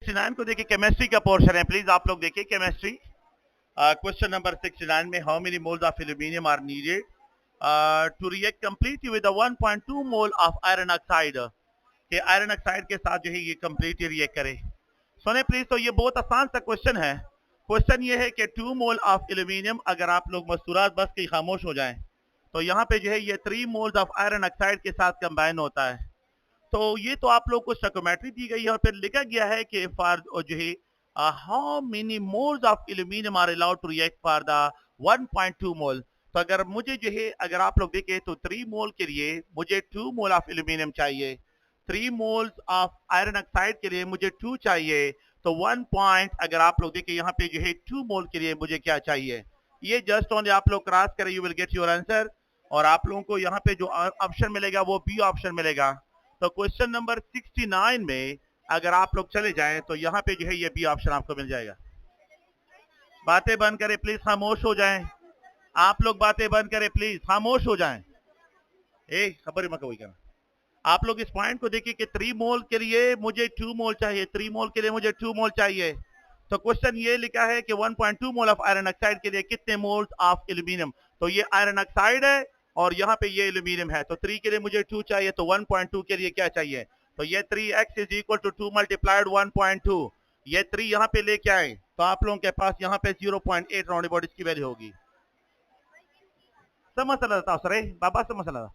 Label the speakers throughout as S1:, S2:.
S1: 69 को देखिए, केमिस्ट्री का पोर्शन है, प्लीज आप लोग देखिए केमिस्ट्री। क्वेश्चन नंबर 69 में how many moles of aluminium are needed to react completely with 1.2 mole of iron oxide, कि आयरन ऑक्साइड के साथ जो है ये कंप्लीटली रिएक्ट करे। सुने प्लीज, तो ये बहुत आसान सा क्वेश्चन है। क्वेश्चन ये है कि 2 मोल ऑफ एल्यूमिनियम, अगर आप लोग मस्तूरात बस के खामोश हो जाएं तो यहाँ पे जो है ये 3 मोल्स ऑफ आयरन ऑक्साइड के साथ कंबाइन होता है। तो ये तो आप लोग को स्टोइकोमेट्री दी गई है और फिर लिखा गया है कि फॉर जो है how many moles of aluminium are allowed to react for the 1.2 mole. तो अगर मुझे जो है, अगर आप लोग देखें तो 3 मोल के लिए मुझे 2 मोल ऑफ एल्यूमिनियम चाहिए, 3 मोल्स ऑफ आयरन ऑक्साइड के लिए मुझे 2 चाहिए, तो 1 पॉइंट अगर आप लोग देखें यहाँ पे जो है 2 मोल के लिए मुझे क्या चाहिए। ये जस्ट ओनली आप लोग क्रॉस करें, you will get your answer. और आप लोगों को यहाँ पे जो ऑप्शन मिलेगा वो बी ऑप्शन मिलेगा। तो क्वेश्चन नंबर 69 में अगर आप लोग चले जाएं तो यहाँ पे जो है ये बी ऑप्शन आपको मिल जाएगा। बातें बंद करें प्लीज, खामोश हो जाएं। आप लोग बातें बंद करें प्लीज, खामोश हो जाएं। खबर मत वही करना। आप लोग इस पॉइंट को देखिए कि 3 मोल के लिए मुझे 2 मोल चाहिए, 3 मोल के लिए मुझे 2 मोल चाहिए। तो क्वेश्चन ये लिखा है कि 1.2 मोल ऑफ आयरन ऑक्साइड के लिए कितने मोल्स ऑफ एल्यूमिनियम। तो ये आयरन ऑक्साइड है और यहाँ पे ये एल्यूमिनियम है, तो 3 के लिए मुझे 2 चाहिए, तो 1.2 के लिए क्या चाहिए। तो ये 3x is equal to 2 multiplied 1.2, ये 3 यहाँ पे लेके आए तो आप लोगों के पास यहाँ पे 0.8 राउंड अबाउट इसकी वैल्यू होगी। समझ मसला था सर, बाबा समझ मसला था।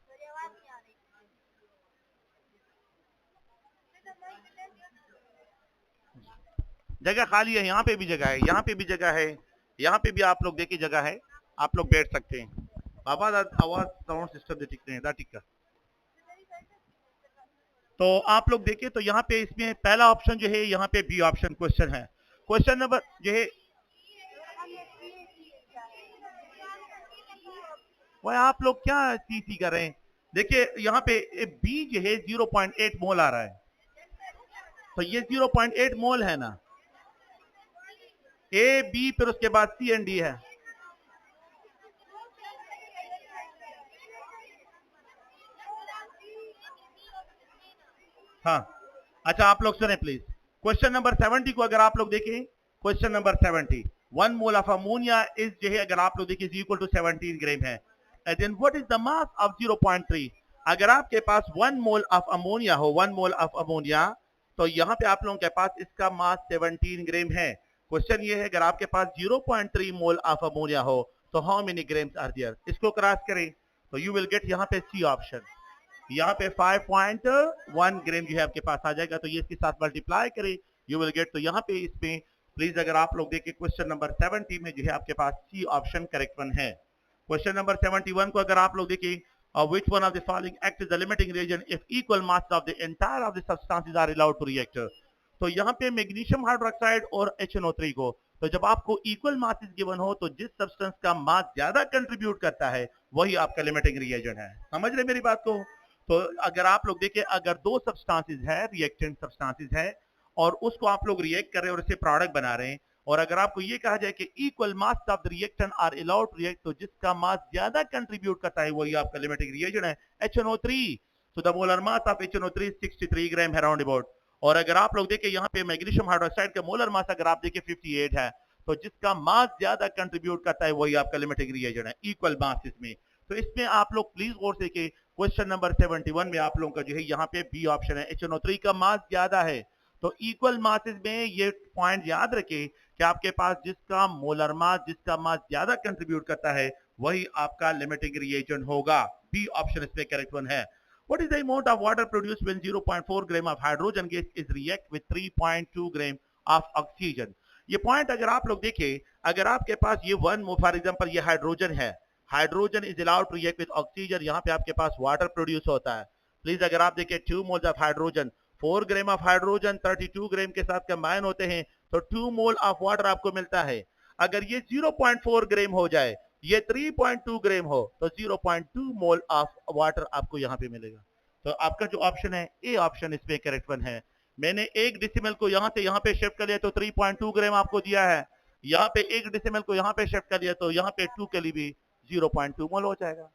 S1: जगह खाली है, यहाँ पे भी जगह है, यहाँ पे भी जगह है, यहाँ पे भी आप लोग देखिए जगह है, आप लोग बैठ सकते हैं। बाबा आवाज साउंड सिस्टम दे ठीक है। तो आप लोग देखिए तो यहाँ पे इसमें पहला ऑप्शन जो है यहाँ पे बी ऑप्शन क्वेश्चन है। क्वेश्चन नंबर जो है वह आप लोग क्या सी कर रहे हैं। देखिए यहाँ पे बी जो है 0.8 मोल आ रहा है, तो ये 0.8 मोल है ना, ए बी फिर उसके बाद सी एंड डी है। हाँ अच्छा, आप लोग सुने प्लीज। क्वेश्चन नंबर 70 को अगर आप लोग देखें, question number 70, 1 mole of ammonia is जो है अगर आप लोग देखें इक्वल टू 17 ग्राम है, and then what is the mass of 0.3। अगर आपके पास 1 मोल ऑफ अमोनिया हो, 1 मोल ऑफ अमोनिया, तो यहाँ पे आप लोगों के पास इसका मास 17 ग्राम है। क्वेश्चन ये है अगर आपके पास 0.3 मोल ऑफ अमोनिया हो तो how many grams are there. इसको क्रॉस करें तो यू विल गेट यहाँ पे सी ऑप्शन, यहाँ पे 5.1 ग्राम जो है आपके पास आ जाएगा। तो ये इसके साथ मल्टीप्लाई करें, यू विल गेट। तो यहाँ पे इसमें प्लीज अगर आप लोग देखें क्वेश्चन नंबर 70 में जो है आपके पास सी ऑप्शन करेक्ट वन है। क्वेश्चन नंबर 71 को अगर आप लोग देखें, which one of the following act as the limiting reagent if equal mass of the entire of the substances are allowed to react। तो यहाँ पे मैग्नीशियम हाइड्रोक्साइड और HNO3 को, तो जब आपको इक्वल मासेस गिवन हो तो जिस सब्सटेंस का मास ज्यादा कंट्रीब्यूट करता है वही आपका लिमिटिंग रिएजेंट है। समझ रहे मेरी बात को। तो अगर आप लोग देखें, अगर 2 सब्सटेंसेस है, रिएक्टेंट सब्सटेंसेस है, और उसको आप लोग रिएक्ट कर रहे हैं और इससे प्रोडक्ट बना रहे हैं, और अगर आपको ये कहा जाए कि equal mass of the reactant are allowed to react, तो जिसका मास ज्यादा कंट्रीब्यूट करता है वही आपका लिमिटिंग रिएजेंट है, HNO3। तो the molar mass of HNO3 63 ग्राम है राउंड अबाउट। और अगर आप लोग देखें यहाँ पे मैग्नीशियम हाइड्रोक्साइड का मोलर मास अगर आप देखें 58 है, तो जिसका मास ज्यादा कंट्रीब्यूट करता है वही आपका लिमिटिंग रिएजेंट है, इक्वल मास इसमें। तो इसमें आप लोग प्लीज गौर से कि क्वेश्चन नंबर 71 में आप लोगों का जो है यहाँ पे बी ऑप्शन है, HNO3 का मास ज्यादा है। तो इक्वल मासेस में ये पॉइंट याद रखें कि आपके पास जिसका मोलर मास, जिसका मास ज्यादा कंट्रीब्यूट करता है वही आपका लिमिटिंग रिएजेंट होगा। बी ऑप्शन इसमें करेक्ट वन है। What is the amount of water produced when 0.4 gram of hydrogen gas is react with 3.2 gram of oxygen। ये पॉइंट अगर आप लोग देखें, अगर आपके पास ये 1 फॉर एग्जांपल ये हाइड्रोजन है, hydrogen is allowed to react with oxygen, यहाँ पे आपके पास वाटर प्रोड्यूस होता है। प्लीज अगर आप देखें 2 moles of hydrogen, 4 gram of hydrogen 32 ग्राम के साथ कंबाइन होते हैं तो 2 मोल ऑफ वाटर आपको मिलता है। अगर ये 0.4 ग्राम हो जाए, ये 3.2 ग्राम हो, तो 0.2 मोल ऑफ वाटर आपको यहाँ पे मिलेगा। तो आपका जो ऑप्शन है ए ऑप्शन इसमें करेक्ट वन है। मैंने 1 डेसिमल को यहाँ से यहाँ पे शिफ्ट कर लिया तो 3.2 ग्राम आपको दिया है, यहाँ पे 1 डेसिमल को यहाँ पे शिफ्ट कर लिया तो यहाँ पे 2 के लिए भी 0.2 मोल हो जाएगा।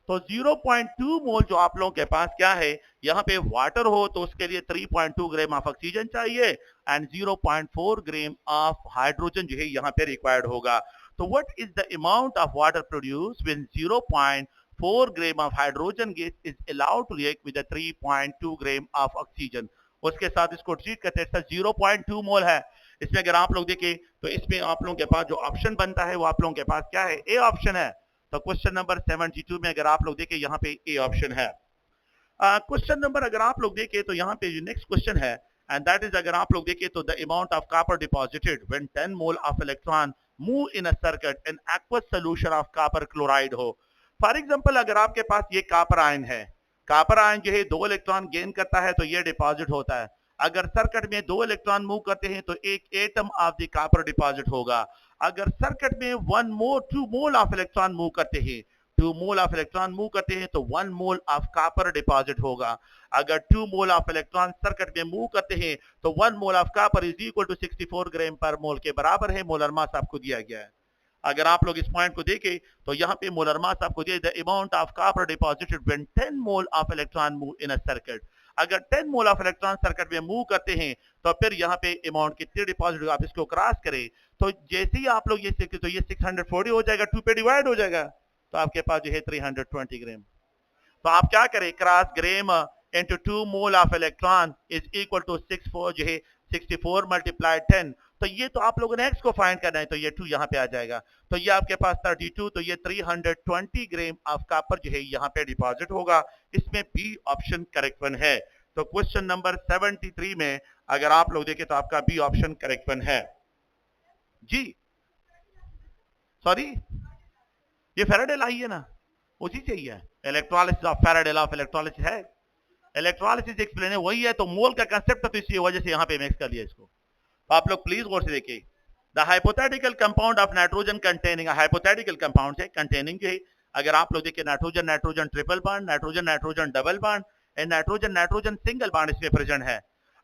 S1: तो 0.2 मोल जो आप लोगों के पास क्या है, यहाँ पे वाटर हो तो उसके लिए 3.2 ग्राम ऑफ ऑक्सीजन चाहिए एंड 0.4 ग्राम ऑफ हाइड्रोजन जो है यहाँ पे रिक्वायर्ड होगा. तो what is the amount of water produce when 0.4 gram of hydrogen gas is allowed to react with 3.2 gram of oxygen. उसके साथ इसको ट्रीट करते हैं. 0.2 मोल है. इसमें अगर आप लोग देखें तो इसमें आप लोगों के पास जो ऑप्शन बनता है वो आप लोगों के पास क्या है, ए ऑप्शन है. तो क्वेश्चन नंबर 72 में अगर आप लोग देखें यहाँ पे ए ऑप्शन है. क्वेश्चन नंबर अगर आप लोग देखें तो यहाँ पे जो नेक्स्ट क्वेश्चन है एंड दैट इज अगर आप लोग देखें तो the amount of copper deposited when 10 mole of electron move in a circuit in aqueous solution of copper chloride हो. फॉर एग्जांपल अगर आपके पास ये कॉपर आयन है, कॉपर आयन जो है 2 इलेक्ट्रॉन गेन करता है तो ये डिपॉजिट होता है. अगर सर्किट में 2 इलेक्ट्रॉन मूव करते हैं तो एक atom of the copper deposit होगा. अगर सर्किट में 2 मोल ऑफ इलेक्ट्रॉन मूव करते हैं, 2 मोल ऑफ इलेक्ट्रॉन मूव करते हैं तो 1 मोल ऑफ कॉपर डिपॉजिट होगा. अगर 2 मोल ऑफ इलेक्ट्रॉन सर्किट में मूव करते हैं तो 1 mole of copper is equal to 64 gram per mole के बराबर है. मोलर मास आपको दिया गया है. अगर आप लोग इस पॉइंट को देखें तो यहाँ पे मोलर मास आपको दिया, the amount of copper deposited when 10 mole of electron move in a circuit. अगर 10 मोल ऑफ इलेक्ट्रॉन सर्किट में मूव करते हैं तो फिर यहाँ पे अमाउंट कितने डिपॉजिट होगा, आप इसको क्रॉस करें तो जैसे ही आप लोग ये सीखे तो ये 640 हो जाएगा, 2 पे डिवाइड हो जाएगा तो आपके पास जो है 320 ग्राम. तो आप क्या करें, cross gram into 2 mole of electron is equal to 64 जो है 64 मल्टीप्लाइड 10. तो ये तो आप लोगों ने एक्स को फाइंड करना है तो ये 2 यहाँ पे आ जाएगा. तो ये आपके पास 32 तो ये 320 ग्राम ऑफ कॉपर जो है यहाँ पे डिपॉजिट होगा. इसमें बी ऑप्शन करेक्ट वन है. तो क्वेश्चन नंबर 73 में अगर आप लोग देखें तो आपका बी ऑप्शन करेक्ट वन है. जी सॉरी ये फैराडे लॉ ही है ना, उसी चाहिए. Electrolysis of Faraday law of electrolysis है. इलेक्ट्रोलिसिस एक्सप्लेन है वही है. तो मोल का कंसेप्ट तो इसी वजह से यहाँ पे मिक्स कर लिया इसको. तो आप लोग प्लीज गौर से देखिए. The hypothetical compound of nitrogen containing, hypothetical compound है कंटेनिंग है. अगर आप लोग देखिए nitrogen nitrogen triple bond, nitrogen nitrogen double bond and nitrogen nitrogen single bond इसमें प्रेजेंट है.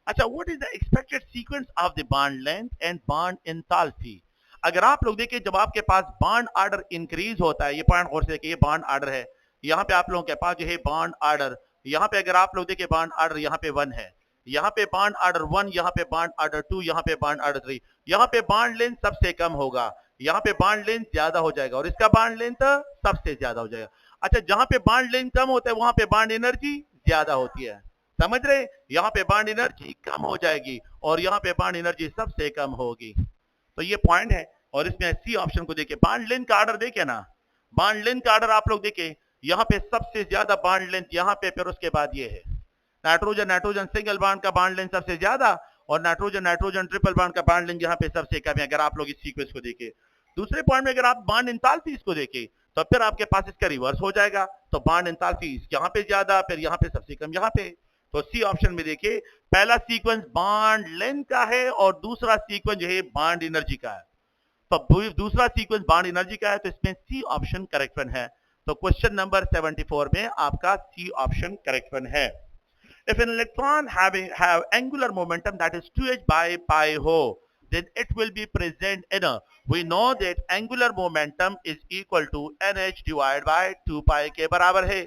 S1: अच्छा, what is the expected sequence of the bond length and bond enthalpy. अगर आप लोग देखिए जब आपके पास बॉन्ड ऑर्डर इंक्रीज होता है, ये पॉइंट गौर से देखिए, ये बॉन्ड ऑर्डर है. यहाँ पे आप लोगों के पास जो है बॉन्ड ऑर्डर, यहाँ पे अगर आप लोग देखिए बॉन्ड ऑर्डर यहाँ पे 1 है, यहाँ पे बॉन्ड ऑर्डर 1, यहाँ पे बॉन्ड ऑर्डर 2, यहाँ पे बॉन्ड ऑर्डर 3. यहाँ पे बॉन्ड लेंथ सबसे कम होगा, यहाँ पे बॉन्ड लेंथ ज्यादा हो जाएगा और इसका बॉन्ड लेंथ सबसे ज्यादा हो जाएगा. अच्छा, जहां पे बॉन्ड लेंथ कम होता है वहां पे बॉन्ड एनर्जी ज्यादा होती है. समझ रहे, यहाँ पे बॉन्ड एनर्जी कम हो जाएगी और यहाँ पे बॉन्ड एनर्जी सबसे कम होगी. तो ये पॉइंट है. और इसमें सी ऑप्शन को देखिए, बॉन्ड लेंथ का ऑर्डर देखिए ना, बॉन्ड लेंथ का ऑर्डर आप लोग देखिए, यहाँ पे सबसे ज्यादा बॉन्ड लेंथ यहाँ पे, फिर उसके बाद ये है नाइट्रोजन नाइट्रोजन सिंगल बॉन्ड का बॉन्ड लेंथ सबसे ज्यादा और नाइट्रोजन नाइट्रोजन ट्रिपल बॉन्ड का बॉन्ड लेंथ यहाँ पे सबसे कम है. अगर आप लोग इस सीक्वेंस को देखें, दूसरे पॉइंट में अगर आप बॉन्ड एंथैल्पी इसको देखें तो फिर आपके पास इसका रिवर्स हो जाएगा. तो बॉन्ड एंथैल्पी यहाँ पे ज्यादा, फिर यहाँ पे सबसे कम यहाँ पे. तो सी ऑप्शन में देखिए, पहला सीक्वेंस बॉन्ड लेंथ का है और दूसरा सीक्वेंस जो है बॉन्ड एनर्जी का है. तो दूसरा सीक्वेंस बॉन्ड एनर्जी का है तो इसमें सी ऑप्शन करेक्ट वन है. तो क्वेश्चन नंबर 74 में आपका सी ऑप्शन करेक्ट वन है. If an electron have angular momentum that is 2h by pi ho, then it will be present in a, we know that angular momentum is equal to nh divided by 2 pi के बराबर है.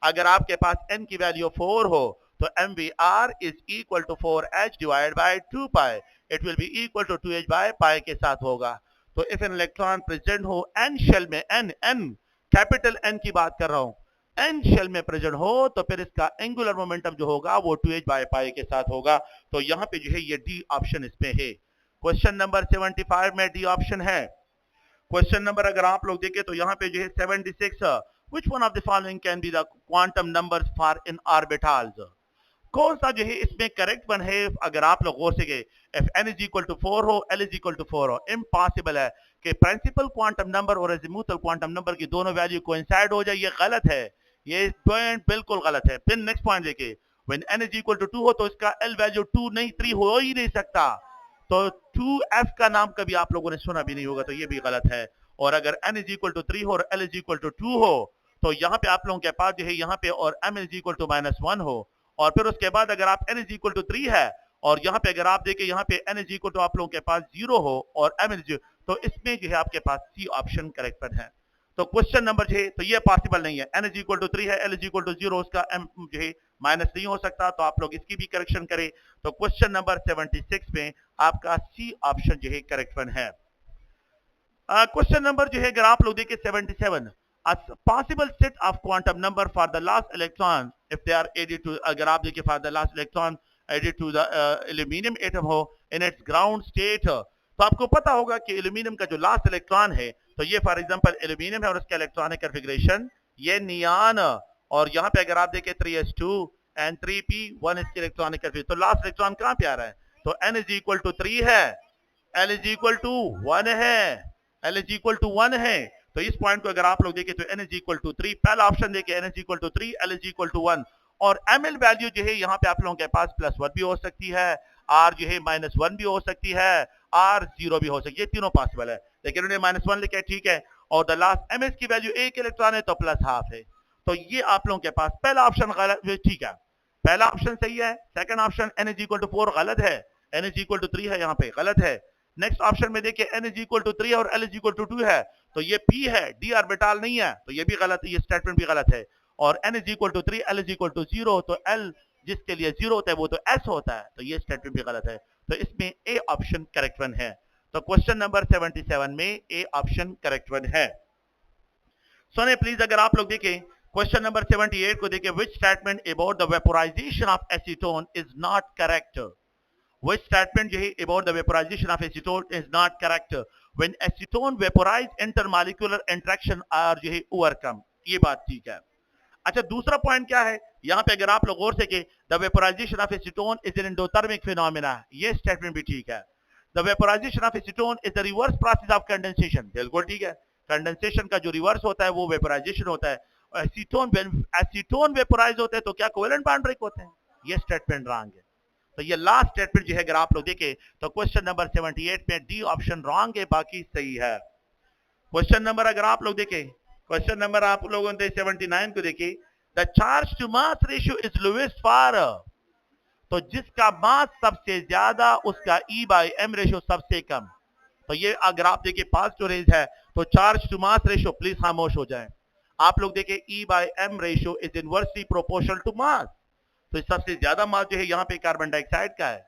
S1: अगर आपके पास n की value 4 हो तो mvr is equal to 4h divided by 2 pi, it will be equal to 2h by pi के साथ होगा. तो if an electron present हो n शेल में, n कैपिटल n की बात कर रहा हूं, n शेल में प्रेजेंट हो तो फिर इसका एंगुलर मोमेंटम जो होगा वो 2h बाय पाई के साथ होगा. तो यहाँ पे जो है ये डी ऑप्शन इसमें है. क्वेश्चन नंबर 75 में डी ऑप्शन है. क्वेश्चन नंबर अगर आप लोग देखें तो यहाँ पे जो है 76, which one of the following can be the quantum numbers for in orbitals. कौन सा जो है इसमें करेक्ट वन है. अगर आप लोग गौर से गए, if n is equal to 4 हो, l is equal to 4 हो, इम्पॉसिबल है कि प्रिंसिपल क्वांटम नंबर और अजीमुथल क्वांटम नंबर की दोनों वैल्यू कोइंसाइड हो जाए. ये गलत है, ये पॉइंट बिल्कुल गलत है. फिर नेक्स्ट पॉइंट देखिए, when n is equal to 2 हो तो इसका l वैल्यू 2 नहीं 3 हो ही नहीं सकता. तो 2f का नाम कभी आप लोगों ने सुना भी नहीं होगा, तो ये भी गलत है. और अगर n is equal to 3 हो और l is equal to 2 हो तो यहाँ पे आप लोगों के पास जो है यहाँ पे और m is equal to -1 हो और फिर उसके बाद अगर आप n is equal to 3 है और यहाँ पे अगर आप देखें यहाँ पे n is equal to आप लोगों के पास 0 हो और m is 0, तो इसमें जो है आपके पास सी ऑप्शन करेक्ट है. तो क्वेश्चन नंबर जो है तो ये पॉसिबल नहीं है, n इज इक्वल टू 3 है, l इज इक्वल टू 0, उसका m जो है माइनस नहीं हो सकता, तो आप लोग इसकी भी करेक्शन करें। तो क्वेश्चन नंबर 76 में आपका सी ऑप्शन जो है करेक्ट वन है। क्वेश्चन नंबर जो है अगर आप लोग देखिए 77, a possible set of quantum number for the last electron if they are added to, अगर आप देखिए for the last electron added to the aluminum atom हो in its ground state, तो आपको पता होगा कि एल्यूमिनियम का जो लास्ट इलेक्ट्रॉन है तो ये फॉर एग्जांपल एल्यूमिनियम है और उसका इलेक्ट्रॉनिक कॉन्फ़िगरेशन ये नियॉन, और यहाँ पे अगर आप देखें 3s2 एंड 3p1 इसके इलेक्ट्रॉनिक कॉन्फ़िगरेशन, तो लास्ट इलेक्ट्रॉन कहाँ पे आ रहा है, तो n इज इक्वल टू 3 है, l इज इक्वल टू 1 है, l इज इक्वल टू 1 है। तो इस पॉइंट को अगर आप लोग देखें तो n इज इक्वल टू 3, पहला ऑप्शन देखिए n is equal to 3, l is equal to 1, और ml वैल्यू जो है यहाँ पे आप लोगों के पास +1 भी हो सकती है, r जो है -1 भी हो सकती है, r 0 भी हो सकती है, ये तीनों पॉसिबल है, लेकिन उन्हें -1 लिखा है, ठीक है। और द लास्ट ms की वैल्यू एक इलेक्ट्रॉन है तो +½ है, तो ये आप लोगों के पास पहला ऑप्शन गलत, ठीक है, पहला ऑप्शन सही है। Second option n is equal to 4 गलत है, n इज इक्वल टू 3 है, यहाँ पे गलत है। नेक्स्ट ऑप्शन में देखिए n इज इक्वल टू 3 और l इज इक्वल टू 2 है, तो ये p है, d ऑर्बिटल नहीं है, तो ये भी गलत है, ये स्टेटमेंट भी गलत है। और n is equal to 3, l is equal to 0, तो l जिसके लिए 0 होता है वो तो s होता है, तो ये स्टेटमेंट भी गलत है, तो इसमें a ऑप्शन करेक्ट वन है। तो क्वेश्चन नंबर 77 में a ऑप्शन करेक्ट वन है। सुने प्लीज, अगर आप लोग देखें क्वेश्चन नंबर 78 को देखें, which statement about the vaporization of acetone is not correct? Which statement जो है about the vaporization of acetone is not correct? When acetone vaporize, intermolecular interaction are जो है overcome, ये बात ठीक है। अच्छा, दूसरा पॉइंट क्या है यहाँ पे अगर आप लोग गौर से के the vaporisation of acetone is an endothermic phenomena, ये स्टेटमेंट भी ठीक है। The vaporisation of acetone is the reverse process of condensation, बिल्कुल ठीक है, कंडेंसेशन का जो रिवर्स होता है वो वेपोराइजेशन होता है। एसीटोन वेपोराइज होते हैं तो क्या कोवेलेंट बॉन्ड ब्रेक होते हैं, ये स्टेटमेंट रॉन्ग है। तो ये लास्ट स्टेटमेंट जो है अगर आप लोग देखें तो क्वेश्चन नंबर 78 में डी ऑप्शन रॉन्ग है, बाकी सही है। क्वेश्चन नंबर अगर आप लोग देखें, क्वेश्चन नंबर आप लोगों ने 79 को देखिए, the charge to mass ratio is lowest for, तो जिसका मास सबसे ज्यादा उसका E/m रेशियो सबसे कम, तो ये अगर आप देखिए पॉजिटिव रेंज है तो charge to mass ratio, please खामोश हो जाएं, आप लोग देखिए E/m ratio is inversely proportional to mass, तो सबसे ज्यादा मास जो है यहाँ पे कार्बन डाइऑक्साइड का है।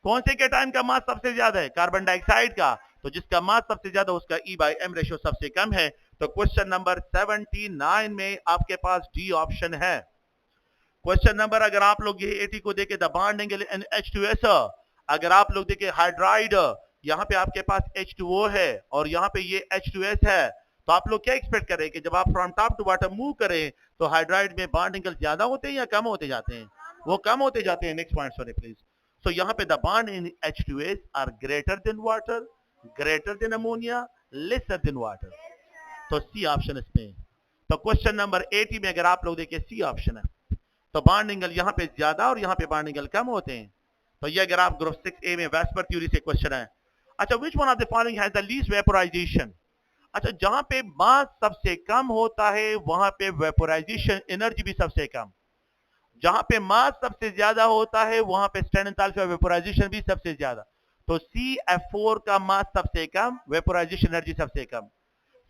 S1: कौन से केटायन का मास सबसे ज्यादा है, कार्बन डाइऑक्साइड का, तो जिसका मास सबसे ज्यादा उसका E/m रेशियो सबसे कम है। तो क्वेश्चन नंबर 79 में आपके पास डी ऑप्शन है। क्वेश्चन नंबर अगर आप लोग ये 80 को देखें, the bond angle in H2S, अगर आप लोग देखें हाइड्राइड, यहाँ पे आपके पास H2O है और यहाँ पे ये H2S है, तो आप लोग क्या एक्सपेक्ट करें कि जब आप from top to bottom move करें तो हाइड्राइड में बॉन्ड एंगल ज्यादा होते हैं या कम होते जाते हैं, वो कम होते जाते हैं। नेक्स्ट पॉइंट सुनिए प्लीज, सो यहाँ पे the bond in H2S are greater than water, greater than ammonia, lesser than water, तो सी ऑप्शन इसमें। तो क्वेश्चन नंबर 80 में अगर आप लोग देखिए सी ऑप्शन है, तो बॉन्ड एंगल यहाँ पे ज्यादा और यहाँ पे बॉन्ड एंगल कम होते हैं, तो ये अगर आप ग्रुप 6A में वेस्पर थ्योरी से क्वेश्चन है। अच्छा, विच one of the following has the least vaporisation, अच्छा जहां पे मास सबसे कम होता है वहां पे वेपोराइजेशन एनर्जी भी सबसे कम, जहां पे मास सबसे ज्यादा होता है वहां पे स्ट्रेन एंथैल्पी ऑफ वेपोराइजेशन भी सबसे ज्यादा, तो CF4 का मास सबसे कम, वेपोराइजेशन एनर्जी सबसे कम,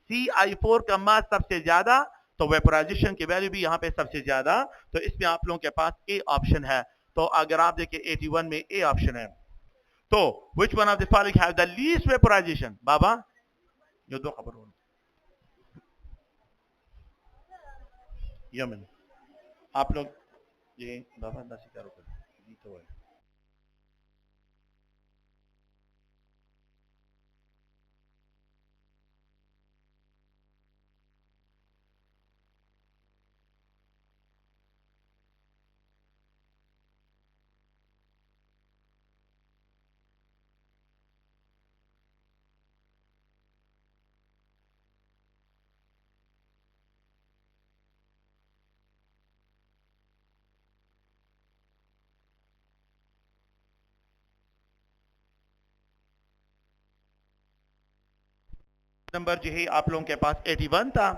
S1: CI4 का मास सबसे ज्यादा, तो वेपोराइजेशन की वैल्यू भी यहाँ पे सबसे ज्यादा, तो इसमें आप लोगों के पास ए ऑप्शन है। तो अगर आप देखिए 81 में ए ऑप्शन है। तो which one of the following have the least vaporization, बाबा ये दो खबर हो यमन, आप लोग ये बाबा नसी करो तो है। नंबर जो है आप लोगों के पास 81 था।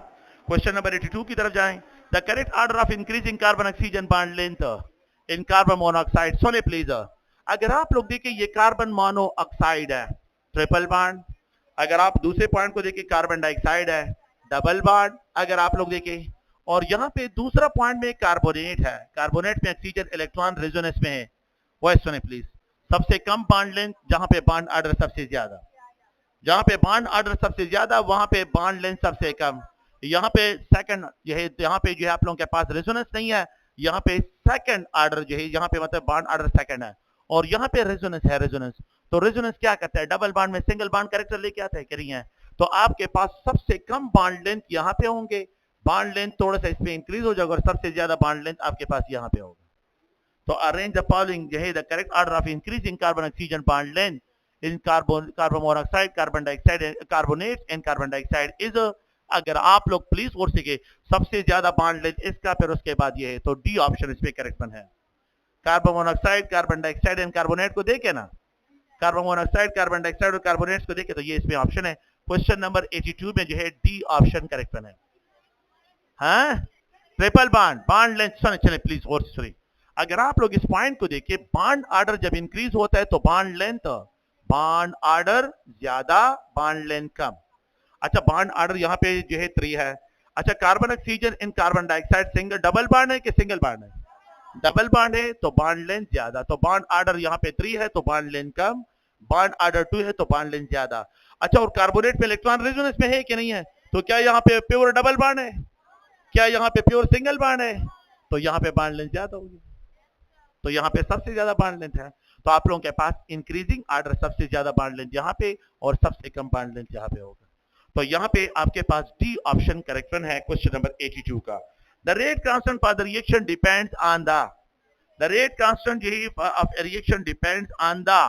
S1: क्वेश्चन नंबर 82 की तरफ जाएं, the correct order of increasing carbon oxygen bond length in carbon monoxide, सुने प्लीज, अगर आप लोग देखें ये कार्बन मोनोऑक्साइड है ट्रिपल बॉन्ड, अगर आप दूसरे पॉइंट को देखें कार्बन डाइऑक्साइड है डबल बॉन्ड अगर आप लोग देखें, और यहाँ पे दूसरा पॉइंट में कार्बोनेट है, कार्बोनेट में ऑक्सीजन इलेक्ट्रॉन रेजोनेंस में है। वो सुने प्लीज, सबसे कम बॉन्ड लेंथ जहां पे बॉन्ड ऑर्डर सबसे ज्यादा, जहां पे बॉन्ड ऑर्डर सबसे ज्यादा वहां पे बॉन्ड लेंथ सबसे कम। यहाँ पे सेकंड जो है, यहाँ पे जो है आप लोगों के पास रेजोनेंस नहीं है, यहाँ पे सेकंड ऑर्डर जो है, यहाँ पे मतलब बॉन्ड ऑर्डर सेकंड है, और यहाँ पे रेजोनेंस है। रेजोनेंस तो रेजोनेंस क्या करता है, डबल बॉन्ड में सिंगल बॉन्ड कैरेक्टर लेके आता है कि नहीं है। तो आपके पास सबसे कम बॉन्ड लेंथ यहाँ पे होंगे, बॉन्ड लेंथ थोड़ा सा इसमें इंक्रीज हो जाएगा, और सबसे ज्यादा बॉन्ड लेंथ आपके पास यहाँ पे होगा। तो अरेंज द फॉलोइंग जो है the correct order of increasing carbon oxygen bond length in carbon monoxide, carbon dioxide, carbonate and carbon dioxide is. अगर आप लोग प्लीज और सीखे, सबसे ज्यादा बॉन्ड लेंथ इसका, फिर उसके बाद ये है, तो डी ऑप्शन इसमें करेक्ट है। Carbon monoxide, carbon dioxide and carbonate को देखे ना, कार्बन मोनोऑक्साइड, कार्बन डाइऑक्साइड और कार्बोनेट्स को देखे, तो ये इसमें ऑप्शन है। क्वेश्चन नंबर 82 में जो है डी ऑप्शन करेक्ट है। हाँ, ट्रिपल बॉन्ड, बॉन्ड लेंथ चले प्लीज और सुनिए, अगर आप लोग इस पॉइंट को देखिए, बॉन्ड ऑर्डर जब इंक्रीज होता है तो बॉन्ड लेंथ, बॉन्ड ऑर्डर ज्यादा, बॉन्ड लेंथ कम। अच्छा, बॉन्ड ऑर्डर यहाँ पे जो है 3 है। अच्छा, carbon oxygen in carbon dioxide single double bond है कि सिंगल बॉन्ड है, डबल बॉन्ड है, तो बॉन्ड लेंथ ज्यादा, तो बॉन्ड ऑर्डर यहाँ पे 3 है तो बॉन्ड लेंथ कम, बॉन्ड ऑर्डर 2 है तो बॉन्ड लेंथ ज्यादा। अच्छा, और कार्बोनेट में इलेक्ट्रॉन रेजोनेंस में है कि नहीं है, तो क्या यहाँ पे प्योर डबल बॉन्ड है, क्या यहाँ पे प्योर सिंगल बॉन्ड है, तो यहाँ पे बॉन्ड लेंथ ज्यादा होगी, तो यहाँ पे सबसे ज्यादा बॉन्ड लेंथ है। तो आप लोगों के पास इंक्रीजिंग ऑर्डर सबसे ज्यादा बॉन्ड लेंथ यहाँ पे और सबसे कम बॉन्ड लेंथ यहाँ पे होगा। तो यहाँ पे आपके पास डी ऑप्शन करेक्ट है क्वेश्चन नंबर 82 का। The rate constant for the reaction depends on the rate constant of reaction depends on the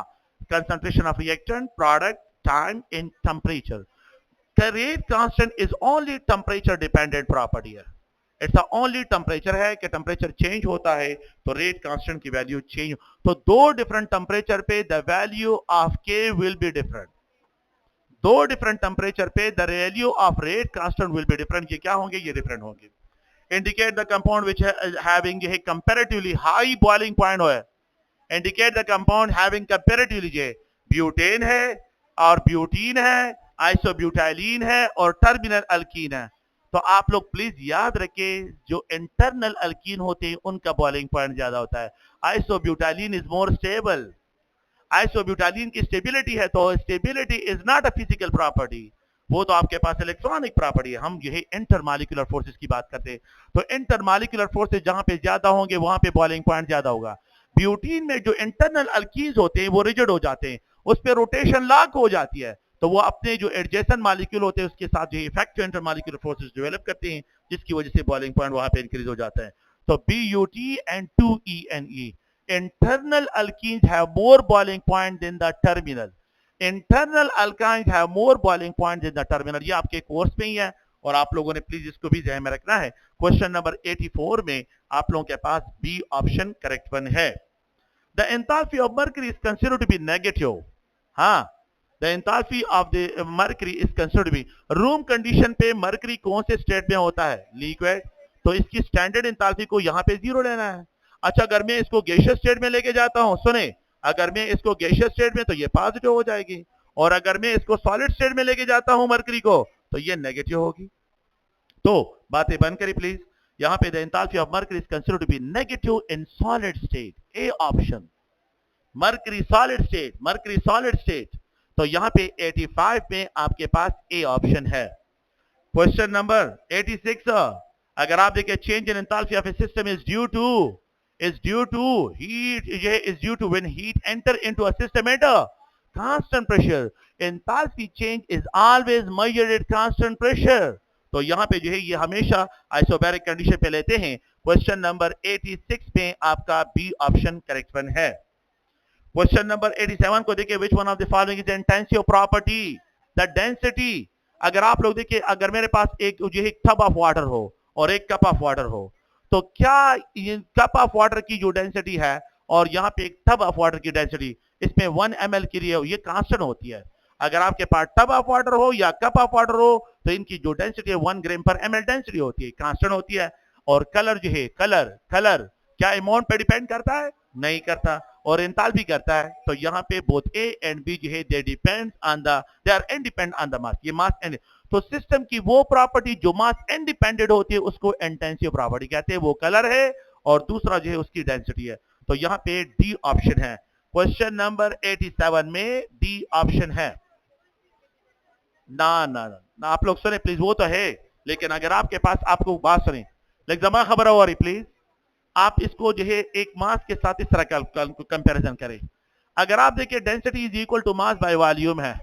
S1: concentration of reactant, product, time in temperature. The rate constant is only temperature dependent property है, it's only temperature है कि temperature change होता है तो rate constant की value change. तो दो different temperature पे the value of K will be different, दो डिफरेंट टेम्परेचर पे the value of rate constant will be different. ये क्या होंगे, ये डिफरेंट होंगे। Indicate the compound which having a comparatively high boiling point हो, indicate the compound having comparatively, जे butane है और ब्यूटीन है, आइसोब्यूटाइलिन है और टर्मिनल अल्कीन है। तो आप लोग प्लीज याद रखें, जो इंटरनल अल्कीन होते हैं उनका बॉइलिंग पॉइंट ज्यादा होता है। आइसोब्यूटाइलिन इज मोर स्टेबल, आइसोब्यूटाइलिन की स्टेबिलिटी है, तो stability is not a physical property, वो तो आपके पास इलेक्ट्रॉनिक प्रॉपर्टी है। हम जो है इंटरमॉलिक्यूलर फोर्सेस की बात करते हैं, तो इंटरमॉलिक्यूलर फोर्सेस जहां पे ज्यादा होंगे वहां पे बॉइलिंग पॉइंट ज्यादा होगा। ब्यूटीन में जो इंटरनल अल्कीन्स होते हैं वो रिजिड हो जाते हैं, उस पर रोटेशन लॉक हो जाती है, तो वो अपने जो एडजेसेंट मॉलिक्यूल होते हैं उसके साथ जो इफेक्टिव इंटरमॉलिक्यूलर फोर्सेस डेवलप करते हैं, जिसकी वजह से बॉइलिंग पॉइंट वहां पे इंक्रीज हो जाता है। तो BUT and 2ENE, internal alkenes have more boiling point than the terminal, internal alkynes have more boiling point than the terminal। ये आपके कोर्स में ही है और आप लोगों ने प्लीज इसको भी ध्यान में रखना है। क्वेश्चन नंबर 84 में आप लोगों के पास बी ऑप्शन करेक्ट वन है। The enthalpy of mercury is considered to be negative. हाँ, the enthalpy of the mercury is considered to be, room condition पे मर्करी कौन से स्टेट में होता है, लिक्विड, तो इसकी स्टैंडर्ड एंथैल्पी को यहाँ पे 0 लेना है। अच्छा, अगर मैं इसको गैसियस स्टेट में लेके जाता हूँ, सुने, अगर मैं इसको गैसियस स्टेट में तो ये पॉजिटिव हो जाएगी, और अगर मैं इसको सॉलिड स्टेट में लेके जाता हूं मरकरी को तो ये नेगेटिव होगी। तो बातें बंद करिए प्लीज। यहां पे the enthalpy of mercury is considered to be negative in solid state, A option, mercury solid state, mercury solid state. तो यहां पे 85 में आपके पास ए ऑप्शन है। क्वेश्चन नंबर 86, अगर आप देखिए, change in enthalpy of a system is due to heat, is due to when heat enter into a system at a constant pressure. Enthalpy change is always measured at constant pressure. तो यहाँ पे जो है ये हमेशा isobaric condition पे लेते हैं। क्वेश्चन नंबर 86 में आपका बी ऑप्शन करेक्ट वन है। क्वेश्चन नंबर 87 को देखिए, which one of the following is the intensity of property, the density। अगर आप लोग देखिए, अगर मेरे पास एक जो है टब ऑफ वाटर हो और एक कप ऑफ वाटर हो, तो क्या कप ऑफ वाटर की जो डेंसिटी है और यहाँ पे एक टब ऑफ वाटर की डेंसिटी, इसमें 1 ml की ये कांस्टेंट होती है। अगर आपके पास टब ऑफ वाटर हो या कप ऑफ वाटर हो तो इनकी जो डेंसिटी है 1 ग्राम पर ml डेंसिटी होती है, कांस्टेंट होती है। और कलर जो है, कलर क्या अमाउंट पे डिपेंड करता है, नहीं करता, और एंथैल्पी करता है। तो यहाँ पे बोथ ए एंड बी जो है they are independent on the mass, ये मास। तो सिस्टम की वो प्रॉपर्टी जो मास इंडिपेंडेंट होती है उसको इंटेंसिव प्रॉपर्टी कहते हैं, वो कलर है और दूसरा जो है उसकी डेंसिटी है। तो यहां पे डी ऑप्शन है। क्वेश्चन नंबर 87 में डी ऑप्शन है। ना ना ना आप लोग सुने प्लीज, वो तो है लेकिन अगर आपके पास, आपको बात सुने लेकिन जमा खबर हो रही प्लीज, आप इसको जो है एक मास के साथ इस तरह कंपैरिजन करें। अगर आप देखिए density is equal to mass by volume है।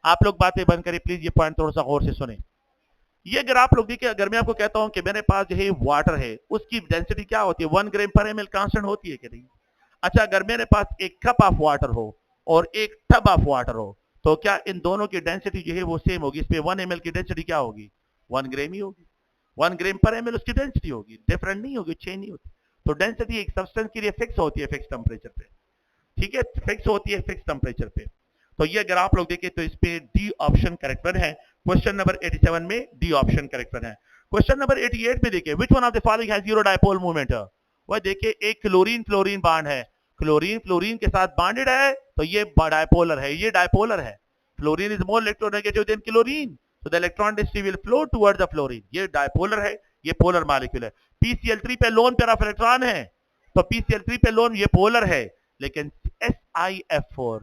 S1: आप लोग बातें बंद करें प्लीज, ये पॉइंट थोड़ा सा गौर से सुने। ये अगर आप लोग देखिए, अगर मैं आपको कहता हूं कि मेरे पास जो है वाटर है, उसकी डेंसिटी क्या होती है, 1 ग्राम पर ml कांस्टेंट होती है कि नहीं? अच्छा, अगर मेरे पास एक कप ऑफ वाटर हो और एक टब ऑफ वाटर हो, तो क्या इन दोनों की डेंसिटी जो है वो सेम होगी? इसमें 1 ml की डेंसिटी क्या होगी? 1 ग्राम ही होगी। 1 ग्राम पर ml उसकी डेंसिटी होगी, डिफरेंट नहीं होगी, चेंज नहीं होती। तो डेंसिटी एक सब्सटेंस के लिए फिक्स होती है, फिक्स टेम्परेचर पे, ठीक है, फिक्स होती है फिक्स टेम्परेचर पे। तो ये अगर आप लोग देखें तो इस पे डी ऑप्शन करेक्ट है। क्वेश्चन नंबर 87 में डी ऑप्शन करेक्ट है। क्वेश्चन नंबर 88 में देखिए, which one of the following has zero dipole movement? वह देखिए एक क्लोरीन फ्लोरीन बॉन्ड है, क्लोरीन फ्लोरीन के साथ बॉन्डेड है, तो ये डायपोलर है, ये डायपोलर है। Fluorine is more electronegative than chlorine, so the electron density will flow towards the fluorine। ये डायपोलर है, ये पोलर मॉलिक्यूल है। PCl3 पे लोन पेयर ऑफ इलेक्ट्रॉन है, तो PCl3 पे लोन ये पोलर है, लेकिन SiF4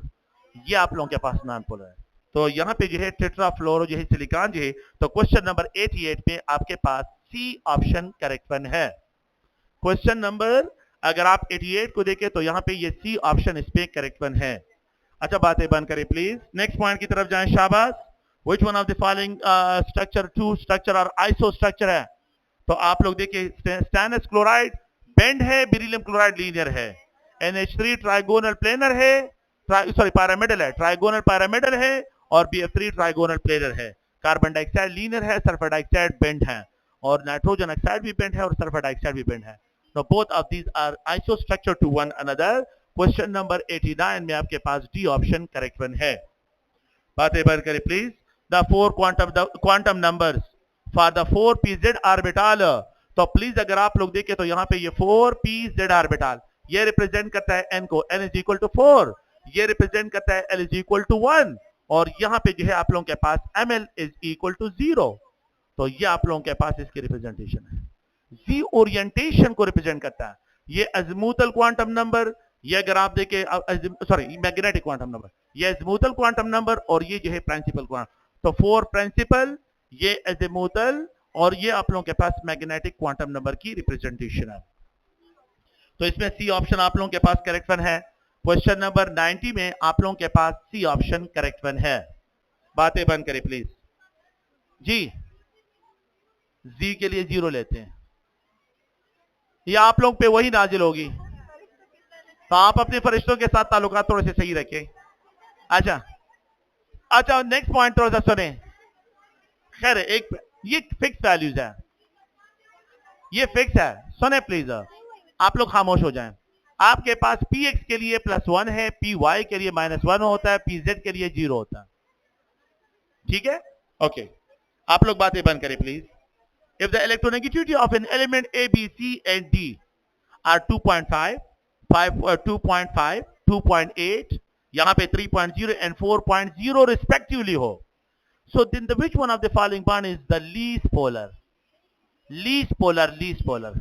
S1: ये आप लोगों के पास नॉन पोलर है। तो यहाँ पे जो है टेट्राफ्लोरो जो है सिलिकॉन जो है। तो क्वेश्चन नंबर 88 में आपके पास सी ऑप्शन करेक्ट वन है। क्वेश्चन नंबर अगर आप 88 को देखें तो यहाँ पे ये सी ऑप्शन इस पे करेक्ट वन है। अच्छा, बातें बंद करें प्लीज, नेक्स्ट पॉइंट की तरफ जाएं, शाबाश। Which one of the following structure, two structure और iso structure है? तो आप लोग देखिए स्टेनस क्लोराइड बेंड है, बेरिलियम क्लोराइड लीनियर है। NH3 ट्राइगोनल प्लेनर है, सॉरी पैरामिडल है, ट्राइगोनल पैरामिडल है, और BF3 ट्राइगोनल प्लेनर है। कार्बन डाइऑक्साइड लीनियर है, सल्फर डाइऑक्साइड बेंड है, और नाइट्रोजन ऑक्साइड भी बेंड है और सल्फर डाइऑक्साइड भी बेंड है। तो both of these are iso structure to one another. Question number 89 में आपके पास डी ऑप्शन करेक्ट वन है। बातें बंद करें प्लीज। The four quantum numbers for the 4pz orbital। तो प्लीज अगर आप लोग देखें तो यहाँ पे ये 4pz ऑर्बिटल ये रिप्रेजेंट करता है n को, n is equal to 4, ये रिप्रेजेंट करता है l is equal to 1, और यहाँ पे जो है आप लोगों के पास ml is equal to 0। तो ये आप लोगों के पास इसकी रिप्रेजेंटेशन है, z ओरिएंटेशन को रिप्रेजेंट करता है। ये अज़ीमुथल क्वांटम नंबर, ये अगर आप देखें, सॉरी मैग्नेटिक क्वांटम नंबर, ये अज़ीमुथल क्वांटम नंबर, और ये जो है प्रिंसिपल क्वांटम। तो 4 प्रिंसिपल, ये अज़ीमुथल, और ये आप लोगों के पास मैग्नेटिक क्वांटम नंबर की रिप्रेजेंटेशन है। तो इसमें सी ऑप्शन आप लोगों के पास करेक्ट वन है। क्वेश्चन नंबर 90 में आप लोगों के पास सी ऑप्शन करेक्ट वन है। बातें बंद करें प्लीज जी। जी के लिए 0 लेते हैं, ये आप लोग पे वही नाजिल होगी, तो आप अपने फरिश्तों के साथ ताल्लुकात थोड़े से सही रखें। अच्छा अच्छा, नेक्स्ट पॉइंट थोड़ा सा सुने। खैर, एक ये फिक्स वैल्यूज है, ये फिक्स है, सुने प्लीज, आप लोग खामोश हो जाएं। आपके पास px के लिए +1 है, py के लिए -1 होता है, pz के लिए 0 होता है, ठीक है, ओके। आप लोग बातें बंद करें please. If the electronegativity of an element A, B, C and D are 2.5, 2.5, 2.8, यहाँ पे 3.0 and 4.0 respectively हो, so then the which one of the following bond is the least polar? least polar।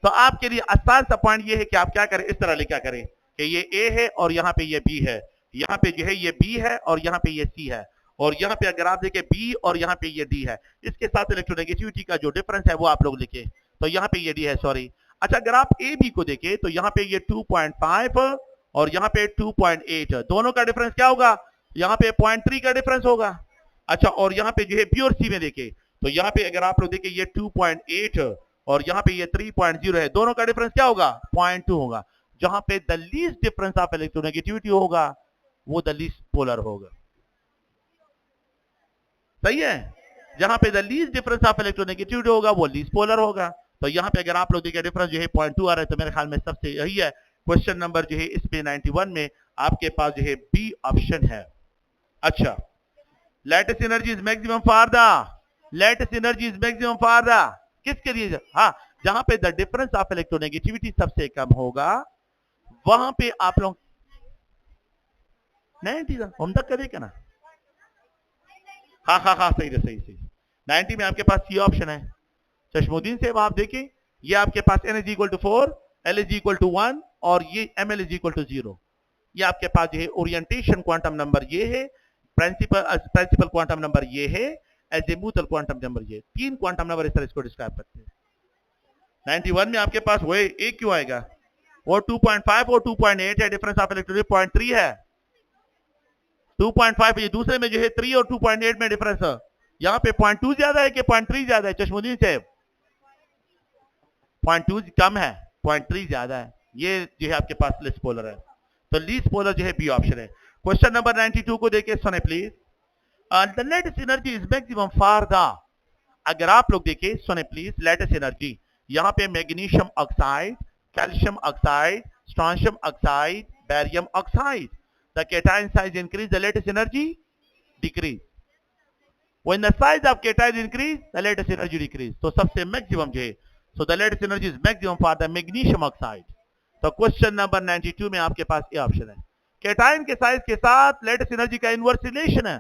S1: तो आपके लिए आसान सा पॉइंट ये है कि आप क्या करें, इस तरह लिखा करें कि ये A है और यहाँ पे ये B है, यहाँ पे जो है ये B है और यहाँ पे ये C है, और यहाँ पे अगर आप देखें B और यहाँ पे ये D है, इसके साथ इलेक्ट्रोनेगेटिविटी का जो डिफरेंस है वो आप लोग लिखें, तो यहाँ पे ये D है, सॉरी। अच्छा, अगर आप AB को देखें तो यहाँ पे ये 2.5 और यहाँ पे 2.8, दोनों का डिफरेंस क्या होगा? यहाँ पे 0.3 का डिफरेंस होगा। अच्छा, और यहाँ पे जो है B और C में देखें तो यहाँ पे अगर आप लोग देखें ये 2.8 और यहाँ पे ये 3.0 है, दोनों का डिफरेंस क्या होगा? 0.2 होगा। जहां पे the least difference of electronegativity होगा वो द लीस्ट पोलर होगा, सही है। जहां पे the least difference of electronegativity होगा वो लीस्ट पोलर होगा। तो यहाँ पे अगर आप लोग देखें डिफरेंस जो है 0.2 आ रहा है, तो मेरे ख्याल में सबसे यही है। क्वेश्चन नंबर जो है इसमें 91 में आपके पास जो है बी ऑप्शन है। अच्छा, latest energy is maximum for the, latest energy is maximum for the, किसके लिए? हाँ, जहां पे द डिफरेंस ऑफ इलेक्ट्रोनेगेटिविटी सबसे कम होगा वहां पे आप लोग 90 हम तक करेगा ना, हाँ हाँ हाँ, सही है, सही सही। 90 में आपके पास सी ऑप्शन है। चश्मुद्दीन से आप देखें, ये आपके पास n is equal to 4, l is equal to 1 और ये ml इज इक्वल टू 0। ये आपके पास जो है ओरिएंटेशन क्वांटम नंबर ये है, प्रिंसिपल क्वांटम नंबर ये है, एजीमुथल क्वांटम नंबर ये, तीन क्वांटम नंबर इस तरह इसको डिस्क्राइब करते हैं। 91 में आपके पास वो एक क्यों आएगा, वो 2.5 और 2.8 है, डिफरेंस ऑफ इलेक्ट्रॉन 0.3 है। 2.5 ये दूसरे में जो है 3 और 2.8 में डिफरेंस है। यहाँ पे 0.2 ज्यादा है कि 0.3 ज्यादा है चश्मुद्दीन साहब? 0.2 कम है, 0.3 ज्यादा है। ये जो है आपके पास लीस्ट पोलर है, तो लीस्ट पोलर जो है बी ऑप्शन है। क्वेश्चन नंबर 92 को देखिए, सुने please. The latest energy is maximum for the, अगर आप लोग देखिए सुने प्लीज, लेटेस्ट एनर्जी यहाँ पे magnesium oxide, calcium oxide, strontium oxide, barium oxide. The cation size increase, the latest energy decrease. When the size of cation increase, the latest energy decrease. तो सबसे maximum जो है, so the latest energy is maximum for the magnesium oxide. तो question number 92 में आपके पास ये option है। कैटायन के साइज के साथ लेटेस्ट एनर्जी का इनवर्स रिलेशन है,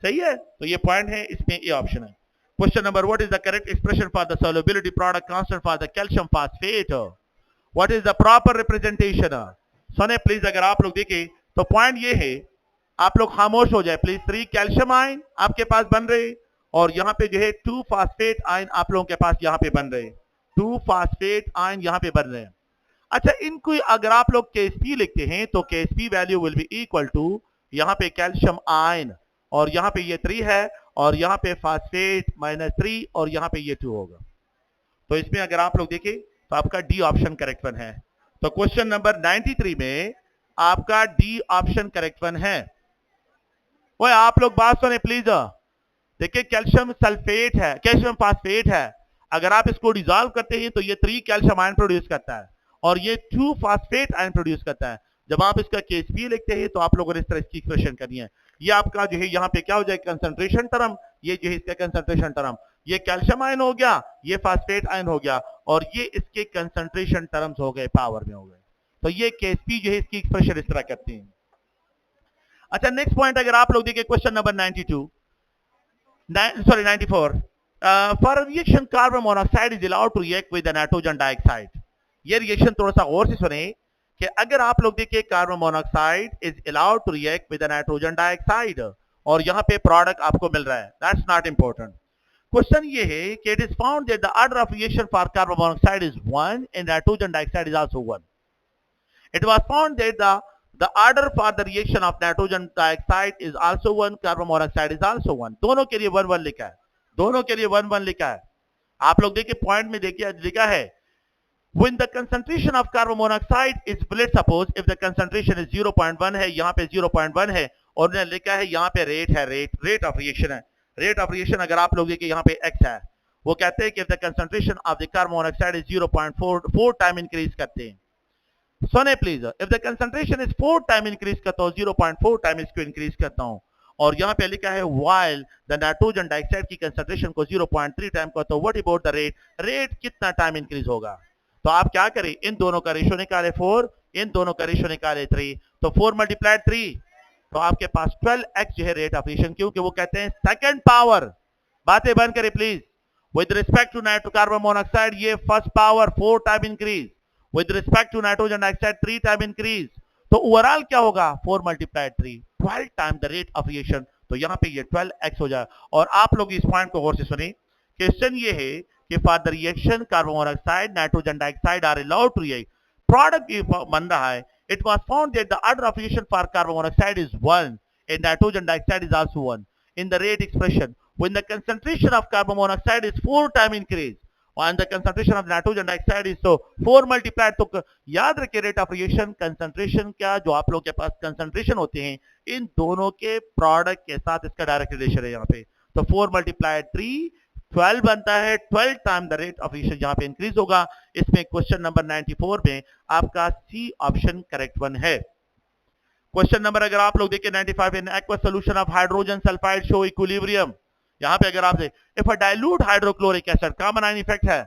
S1: सही है, तो ये पॉइंट है, इसमें ये ऑप्शन है। Question number, what is the correct expression for the solubility product constant for the calcium phosphate? What is the proper representation? सुने प्लीज, अगर आप लोग देखें तो पॉइंट ये है, आप लोग खामोश हो जाए प्लीज। 3 कैल्शियम आयन आपके पास बन रहे और यहाँ पे जो है 2 फास्फेट आयन आप लोगों के पास यहाँ पे बन रहे, 2 फास्फेट आयन यहाँ पे बन रहे हैं। अच्छा, इनको अगर आप लोग KSP लिखते हैं तो KSP value will be equal to यहाँ पे कैल्शियम आयन और यहाँ पे ये 3 है और यहाँ पे फास्फेट -3 और यहाँ पे ये 2 होगा। तो इसमें अगर आप लोग देखें तो आपका डी ऑप्शन करेक्ट वन है। तो क्वेश्चन नंबर 93 में आपका डी ऑप्शन करेक्ट वन है। वो आप लोग बात सुने प्लीज, देखिए कैल्शियम सल्फेट है, कैल्शियम फास्फेट है, अगर आप इसको डिसॉल्व करते हैं तो ये 3 कैल्शियम आयन प्रोड्यूस करता है और ये 2 फास्फेट आयन प्रोड्यूस करता है। जब आप इसका KSP लिखते हैं तो आप लोगों ने इस तरह इसकी एक्सप्रेशन करनी है। ये आपका जो है यहाँ पे क्या हो जाए, कंसंट्रेशन टर्म, ये जो है इसका कंसंट्रेशन टर्म, ये कैल्शियम आयन हो गया, ये फास्फेट आयन हो गया और ये इसके कंसंट्रेशन टर्म्स हो गए, पावर में हो गए। तो ये KSP जो है इसकी एक्सप्रेशन इस तरह करते हैं। अच्छा, नेक्स्ट पॉइंट अगर आप लोग देखिए question number 94, for reaction carbon monoxide is allowed to react with nitrogen dioxide. ये रिएक्शन थोड़ा सा गौर से सुने कि अगर आप लोग देखिए carbon monoxide is allowed to react with nitrogen dioxide और यहाँ पे प्रोडक्ट आपको मिल रहा है, दैट्स नॉट इंपॉर्टेंट। क्वेश्चन ये है कि it is found that the order of reaction for carbon monoxide is 1 and nitrogen dioxide is also 1। It was found that the order for the reaction of nitrogen dioxide is also 1, carbon monoxide is also 1। दोनों के लिए 1 1 लिखा है, दोनों के लिए 1 1 लिखा है। आप लोग देखिए पॉइंट में देखिए लिखा है when the concentration of carbon monoxide is, let's suppose if the concentration is 0.1 है, यहाँ पे 0.1 है और उन्होंने लिखा है यहाँ पे रेट है, रेट ऑफ रिएक्शन है। रेट ऑफ रिएक्शन अगर आप लोग देखिए यहाँ पे x है, वो कहते हैं कि if the concentration of the carbon monoxide is 0.4 time increase करते हैं। सुने please, if the concentration is 4 time increase करता हूं, 0.4 टाइम इसको इंक्रीज करता हूं और यहां पे लिखा है व्हाइल द नाइट्रोजन डाइऑक्साइड की कंसंट्रेशन को 0.3 टाइम करता हूं, what about the rate, rate कितना टाइम इंक्रीज होगा? तो आप क्या करें, इन दोनों का रेशियो निकाले 4, इन दोनों का रेशियो निकाले 3, तो 4 मल्टीप्लाइड 3, तो आपके पास 12x जो है रेट ऑफ रिएक्शन, क्योंकि वो कहते हैं सेकंड पावर। बातें बंद करें please. With respect to nitrocarbon monoxide ये first power 4 time increase, with respect to nitrogen dioxide 3 time increase, तो ओवरऑल क्या होगा 4 multiplied 3, 12 time the rate of reaction. तो यहाँ पे ये 12x हो जाए। और आप लोग इस पॉइंट को गौर से सुनिए, क्वेश्चन ये है कि for the reaction carbon monoxide nitrogen dioxide are allowed to react, product ये बन रहा है, it was found that the order of reaction for carbon monoxide is 1 and nitrogen dioxide is also 1 in the rate expression when the concentration of carbon monoxide is 4 time increase and the concentration of nitrogen dioxide is so 4 multiplied। तो याद रखिए rate of reaction concentration क्या जो आप लोग के पास concentration होते हैं इन दोनों के प्रोडक्ट के साथ इसका डायरेक्ट रिलेशन है यहाँ पे। तो 4 मल्टीप्लाइड 3 12 बनता है, 12 time the rate of reaction यहाँ पे इंक्रीज होगा। इसमें क्वेश्चन नंबर 94 में आपका सी ऑप्शन करेक्ट वन है। क्वेश्चन नंबर अगर आप लोग देखिए 95, in aqua solution of hydrogen sulphide show equilibrium. यहाँ पे अगर आप देख, if a dilute hydrochloric acid, common ion effect है,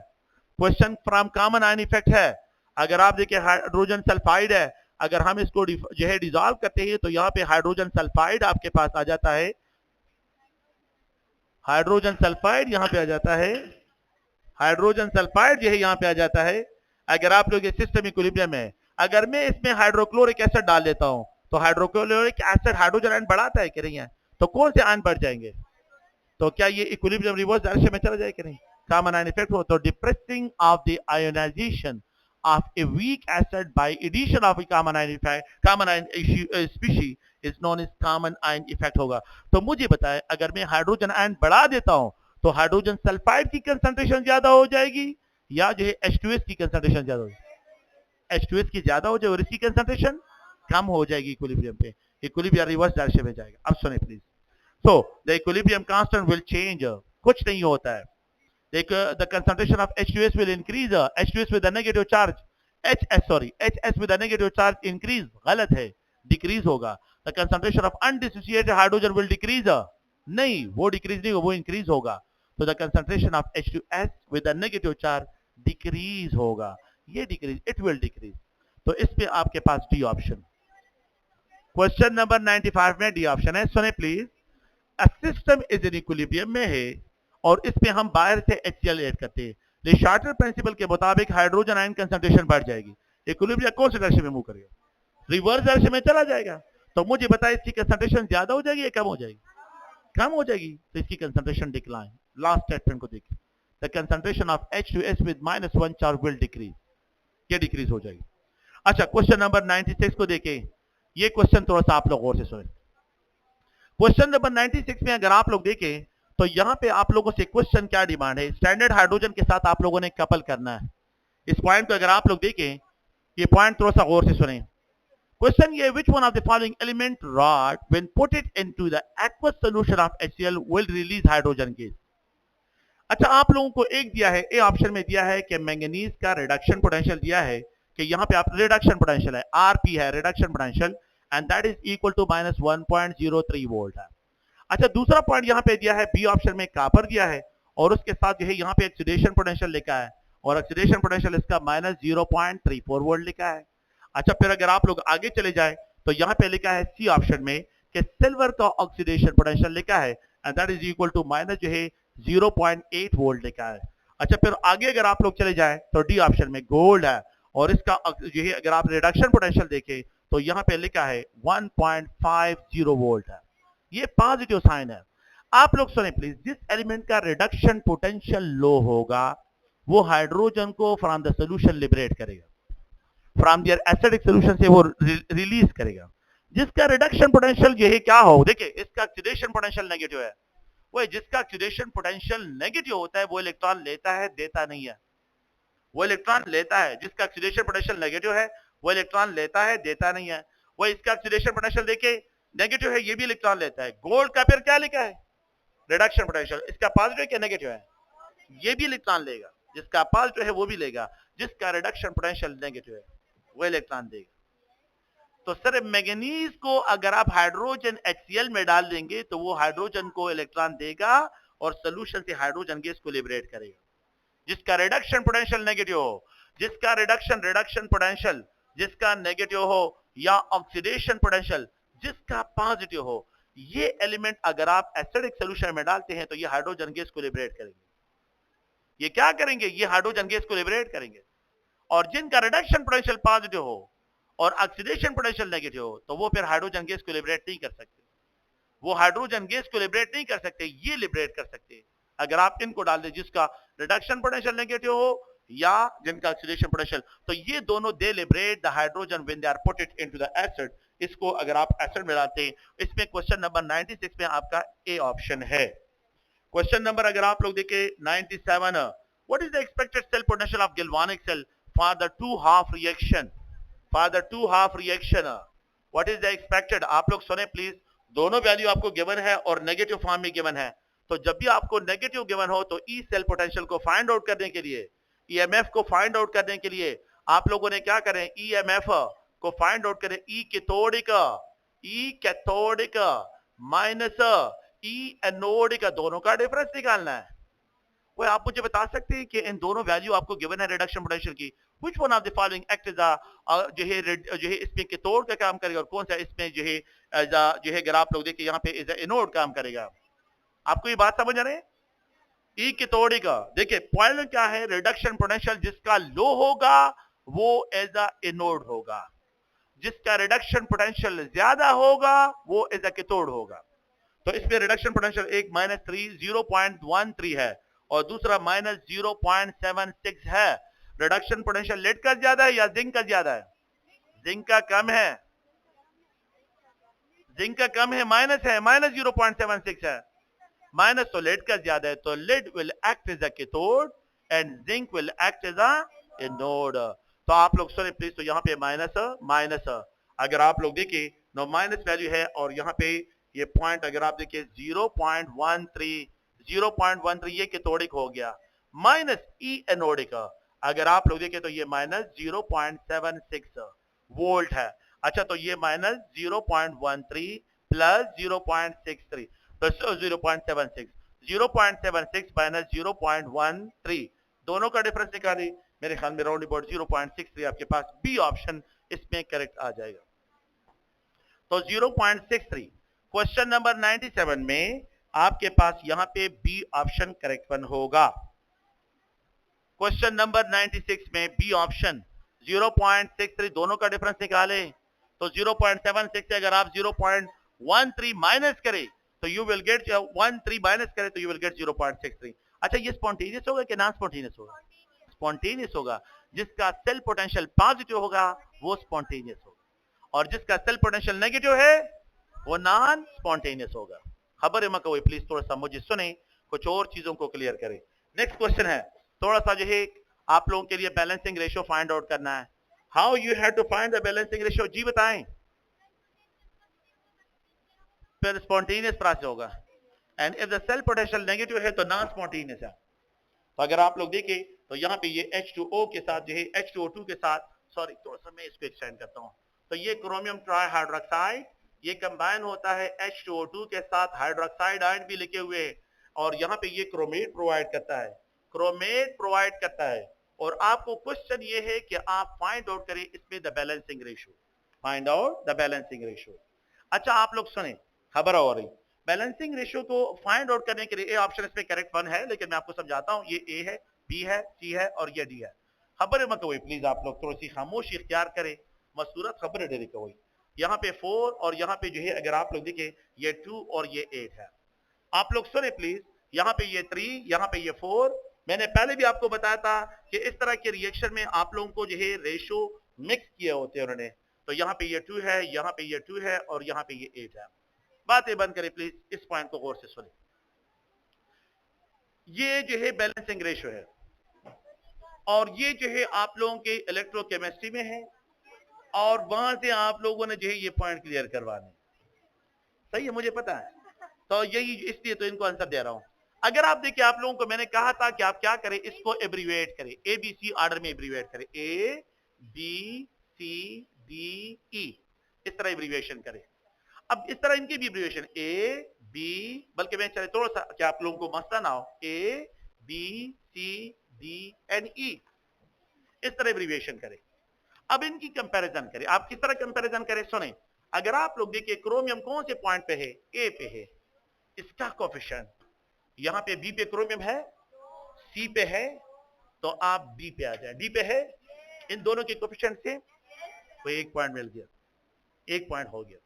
S1: question from common ion effect है। अगर आप देखिए हाइड्रोजन सल्फाइड है, अगर हम इसको जो है डिसॉल्व करते हैं तो यहाँ पे हाइड्रोजन सल्फाइड आपके पास आ जाता है हाइड्रोजन सल्फाइड यहां पे आ जाता है, हाइड्रोजन सल्फाइड जो है यहां पे आ जाता है। अगर आप लोग ये सिस्टम इक्विलिब्रियम है, अगर मैं इसमें हाइड्रोक्लोरिक एसिड डाल लेता हूं तो हाइड्रोक्लोरिक एसिड हाइड्रोजन आयन बढ़ाता है कि नहीं है? तो कौन से आयन बढ़ जाएंगे? तो क्या ये इक्विलिब्रियम रिवर्स डायरेक्शन में चला जाए कि नहीं? कॉमन आयन इफेक्ट हो तो depressing of the ionization of a weak acid by addition of a common ion effect, common ion species is known as common ion effect होगा। तो मुझे बताएं, अगर मैं हाइड्रोजन आयन बढ़ा देता हूं तो हाइड्रोजन सल्फाइड की कंसंट्रेशन ज्यादा हो जाएगी या जो है H2S की कंसंट्रेशन ज्यादा हो जाएगी? H2S की ज्यादा हो जाएगी और इसकी कंसंट्रेशन कम हो जाएगी इक्विलिब्रियम पे। इक्विलिब्रियम रिवर्स डायरेक्शन में जाएगा। अब सुने please. So the equilibrium constant will change, कुछ नहीं होता है। The concentration of H2S will increase, H2S with a negative charge, HS with a negative charge increase, गलत है, decrease होगा। The concentration of undissociated hydrogen will decrease, नहीं, वो decrease नहीं होगा, वो increase होगा। तो the concentration of H2S with a negative charge decrease होगा, ये decrease, it will decrease। तो इस पे आपके पास D ऑप्शन। क्वेश्चन नंबर 95 में D ऑप्शन है, सुने please. A system is in equilibrium में है और इसमें हम बाहर से HCl ऐड करते हैं। ले शार्टर प्रिंसिपल के मुताबिक हाइड्रोजन आयन कंसंट्रेशन बढ़ जाएगी। इक्विलिब्रियम कौन से डायरेक्शन में मूव करेगा? रिवर्स डायरेक्शन में चला जाएगा। तो मुझे बताए इसकी कंसंट्रेशन ज्यादा हो जाएगी या कम हो जाएगी? कम हो जाएगी, तो इसकी कंसंट्रेशन डिक्लाइन। लास्ट स्टेटमेंट को देखिए, the concentration of H2S with -1 charge will decrease, ये डिक्रीज हो जाएगी। अच्छा, क्वेश्चन नंबर 96 को देखें। ये क्वेश्चन थोड़ा सा आप लोग गौर से सुने। क्वेश्चन नंबर 96 में अगर आप लोग देखें तो यहां पे आप लोगों से क्वेश्चन क्या डिमांड है? स्टैंडर्ड हाइड्रोजन के साथ आप लोगों ने कपल करना है। इस पॉइंट को अगर आप लोग देखें, ये पॉइंट थोड़ा सा गौर से सुने। क्वेश्चन ये, विच one of the following element rod when put it into the aqueous solution of HCl will release hydrogen gas? अच्छा, आप लोगों को एक दिया है, ए ऑप्शन में दिया है कि मैंगनीज का रिडक्शन पोटेंशियल दिया है कि यहां पे आप रिडक्शन पोटेंशियल है, आरपी है reduction potential, and that is equal to -1.03 volt है। अच्छा, दूसरा पॉइंट यहां पे दिया है, बी ऑप्शन में कॉपर दिया है और उसके साथ जो है यहां पे ऑक्सीडेशन पोटेंशियल लिखा है और ऑक्सीडेशन पोटेंशियल इसका -0.34 वोल्ट लिखा है। अच्छा, फिर अगर आप लोग आगे चले जाए तो यहां पे लिखा है सी ऑप्शन में कि सिल्वर का ऑक्सीडेशन पोटेंशियल लिखा है and that is equal to minus जो है 0.8 वोल्ट लिखा है। अच्छा, फिर आगे अगर आप लोग चले जाए तो डी ऑप्शन में गोल्ड है और इसका जो है अगर आप रिडक्शन पोटेंशियल देखें तो यहां पे लिखा है 1.50 वोल्ट है। ये पॉजिटिव साइन है। आप लोग सुने प्लीज, जिस एलिमेंट का रिडक्शन पोटेंशियल लो होगा वो हाइड्रोजन को फ्रॉम द सॉल्यूशन लिबरेट करेगा, फ्रॉम देयर एसिडिक सॉल्यूशन से वो रिलीज करेगा। जिसका रिडक्शन पोटेंशियल ये है क्या हो, देखिए इसका ऑक्सीडेशन पोटेंशियल नेगेटिव है। वो जिसका ऑक्सीडेशन पोटेंशियल नेगेटिव होता है वो इलेक्ट्रॉन लेता है, देता नहीं है। वो इलेक्ट्रॉन लेता है, जिसका ऑक्सीडेशन पोटेंशियल नेगेटिव है वो इलेक्ट्रॉन लेता है, देता नहीं है। वो इसका ऑक्सीडेशन पोटेंशियल देखे नेगेटिव है, ये भी इलेक्ट्रॉन लेता है। गोल्ड का फिर क्या लिखा है? रिडक्शन पोटेंशियल, इसका पॉजिटिव क्या नेगेटिव है? ये भी इलेक्ट्रॉन लेगा, जिसका पॉजिटिव है वो भी लेगा, जिसका रिडक्शन पोटेंशियल नेगेटिव है वो इलेक्ट्रॉन देगा। तो सर मैंगनीज को अगर आप हाइड्रोजन HCl में डाल देंगे तो वो हाइड्रोजन को इलेक्ट्रॉन देगा और सोल्यूशन से हाइड्रोजन गैस को लिबरेट करेगा। जिसका रिडक्शन पोटेंशियल नेगेटिव हो, जिसका रिडक्शन पोटेंशियल जिसका नेगेटिव हो या ऑक्सीडेशन पोटेंशियल जिसका पॉजिटिव हो, ये एलिमेंट अगर आप एसिडिक सॉल्यूशन में डालते हैं तो ये हाइड्रोजन गैस को लिबरेट करेंगे। ये क्या करेंगे? ये हाइड्रोजन गैस को लिबरेट करेंगे। और जिनका रिडक्शन पोटेंशियल पॉजिटिव हो और ऑक्सीडेशन पोटेंशियल नेगेटिव हो तो वो फिर हाइड्रोजन गैस को लिबरेट नहीं कर सकते। वो हाइड्रोजन गैस को लिबरेट नहीं कर सकते, ये लिबरेट कर सकते अगर आप इनको डाल दें, जिसका रिडक्शन पोटेंशियल नेगेटिव हो या जिनका ऑक्सीडेशन पोटेंशियल। तो ये दोनों they liberate the hydrogen when they are put it into the acid. इसको अगर आप एसिड में डालते हैं, इसमें क्वेश्चन नंबर 96 में आपका ए ऑप्शन है। क्वेश्चन नंबर अगर आप लोग देखें 97, what is the expected cell potential of galvanic cell for the two half reaction? For the two half reaction what is the expected? आप लोग सुने प्लीज, दोनों वैल्यू आपको गिवन है और नेगेटिव फॉर्म में गिवन है। तो जब भी आपको नेगेटिव गिवन हो तो ई सेल पोटेंशियल को फाइंड आउट करने के लिए, ईएमएफ को फाइंड आउट करने के लिए आप लोगों ने क्या करें? ईएमएफ को फाइंड आउट करें, ई कैथोडिक माइनस ई एनोडिक, दोनों का डिफरेंस निकालना है। वो आप मुझे बता सकते हैं कि इन दोनों वैल्यू आपको गिवन है रिडक्शन पोटेंशियल की, which one of the following act is जो है इसमें कैथोड का काम करेगा और कौन सा इसमें जो है अगर आप लोग देखिए यहाँ पे इज एनोड काम करेगा। आपको ये बात समझ आ रही है? ई कैथोडिक, देखिए पॉइंट क्या है, रिडक्शन पोटेंशियल जिसका लो होगा वो एज अ एनोड होगा, जिसका रिडक्शन पोटेंशियल ज्यादा होगा वो एज अ कैथोड होगा। तो इसमें रिडक्शन पोटेंशियल एक -0.13 है और दूसरा -0.76 है। रिडक्शन पोटेंशियल लेड का ज्यादा है या जिंक का ज्यादा है? जिंक का कम है, जिंक का कम है, माइनस है, -0.76 है। माइनस तो लेड का ज्यादा है, तो lead will act as a cathode and zinc will act as a anode. तो आप लोग सुने प्लीज, तो यहाँ पे माइनस माइनस, अगर आप लोग देखिए नो माइनस वैल्यू है और यहाँ पे ये पॉइंट अगर आप देखिए 0.13 ये कैथोडिक हो गया, माइनस ई एनोडिक अगर आप लोग देखें तो ये -0.76 वोल्ट है। अच्छा तो ये -0.13 प्लस 0.63 तो 0.76 माइनस 0.13 दोनों का डिफरेंस निकालिए, मेरे ख्याल में राउंड अबाउट 0.63 आपके पास बी ऑप्शन इसमें करेक्ट आ जाएगा। तो 0.63 क्वेश्चन नंबर 97 में आपके पास यहां पे बी ऑप्शन करेक्ट वन होगा। क्वेश्चन नंबर 96 में बी ऑप्शन 0.63 दोनों का डिफरेंस निकाले तो 0.76 से अगर आप 0.13 माइनस करें तो यू विल गेट 13 माइनस करें तो यू विल गेट 0.63। अच्छा ये स्पॉन्टेनियस होगा कि नॉन स्पॉन्टेनियस होगा? स्पॉन्टेनियस होगा। जिसका सेल पोटेंशियल पॉजिटिव होगा वो स्पॉन्टेनियस होगा और जिसका सेल पोटेंशियल नेगेटिव है वो नॉन स्पॉन्टेनियस होगा। खबर है मको प्लीज थोड़ा सा मुझे सुने, कुछ और चीजों को क्लियर करें। नेक्स्ट क्वेश्चन है थोड़ा सा जो है आप लोगों के लिए बैलेंसिंग रेशियो फाइंड आउट करना है। How you have to find the balancing ratio, जी बताएं। फिर स्पॉन्टेनियस प्रोसेस होगा and if the cell potential negative है तो नॉन स्पॉन्टेनियस है। तो अगर आप लोग देखें तो यहाँ पे ये H2O के साथ जो है H2O2 के साथ, सॉरी थोड़ा सा मैं इसको एक्सटेंड करता हूँ, तो ये क्रोमियम ट्राइहाइड्रोक्साइड ये कंबाइन होता है H2O2 के साथ, हाइड्रोक्साइड आयन भी लिखे हुए हैं और यहाँ पे ये क्रोमेट प्रोवाइड करता है, क्रोमेट प्रोवाइड करता है। और आपको क्वेश्चन ये है कि आप फाइंड आउट करें इसमें the balancing ratio, find out the balancing ratio. अच्छा आप लोग सुने, खबर हो रही, बैलेंसिंग रेशियो को फाइंड आउट करने के लिए ए ऑप्शन इसमें करेक्ट वन है, लेकिन मैं आपको समझाता हूं, ये ए है, बी है, सी है और ये डी है। खबर मत हुई प्लीज आप लोग थोड़ी सी खामोशी इख्तियार करें, मसूरत खबर डेरी का हुई। यहाँ पे 4 और यहाँ पे जो है अगर आप लोग देखें ये 2 और ये 8 है। आप लोग सुने प्लीज, यहाँ पे ये 3, यहाँ पे ये 4। मैंने पहले भी आपको बताया था कि इस तरह के रिएक्शन में आप लोगों को जो है रेशो मिक्स किए होते हैं उन्होंने। तो यहाँ पे ये 2 है, यहाँ पे ये 2 है और यहाँ पे ये 8 है। बातें बंद करें प्लीज, इस पॉइंट को गौर से सुने। ये जो है बैलेंसिंग रेशियो है और ये जो है आप लोगों के इलेक्ट्रोकेमिस्ट्री में है और वहां से आप लोगों ने जो है ये पॉइंट क्लियर करवाने, सही है मुझे पता है, तो यही इसलिए तो इनको आंसर दे रहा हूं। अगर आप देखिए आप लोगों को मैंने कहा था कि आप क्या करें, इसको एब्रीवेट करें, ए बी सी ऑर्डर में एब्रीवेट करें, ए बी सी डी ई, इस तरह एब्रीवेशन करें। अब इस तरह इनकी भी एब्रीवेशन ए बी, बल्कि मैं चले थोड़ा सा क्या आप लोगों को मसला ना हो, A B C D and E, इस तरह एब्रीवेशन करें। अब इनकी कंपैरिजन करें। आप किस तरह कंपैरिजन करें सुने, अगर आप लोग देखिए क्रोमियम कौन से पॉइंट पे है, ए पे है, इसका कोफिशिएंट यहाँ पे बी पे क्रोमियम है, सी पे है, तो आप डी पे आ जाए, डी पे है, इन दोनों के कोफिशिएंट से तो एक पॉइंट मिल गया, एक पॉइंट हो गया।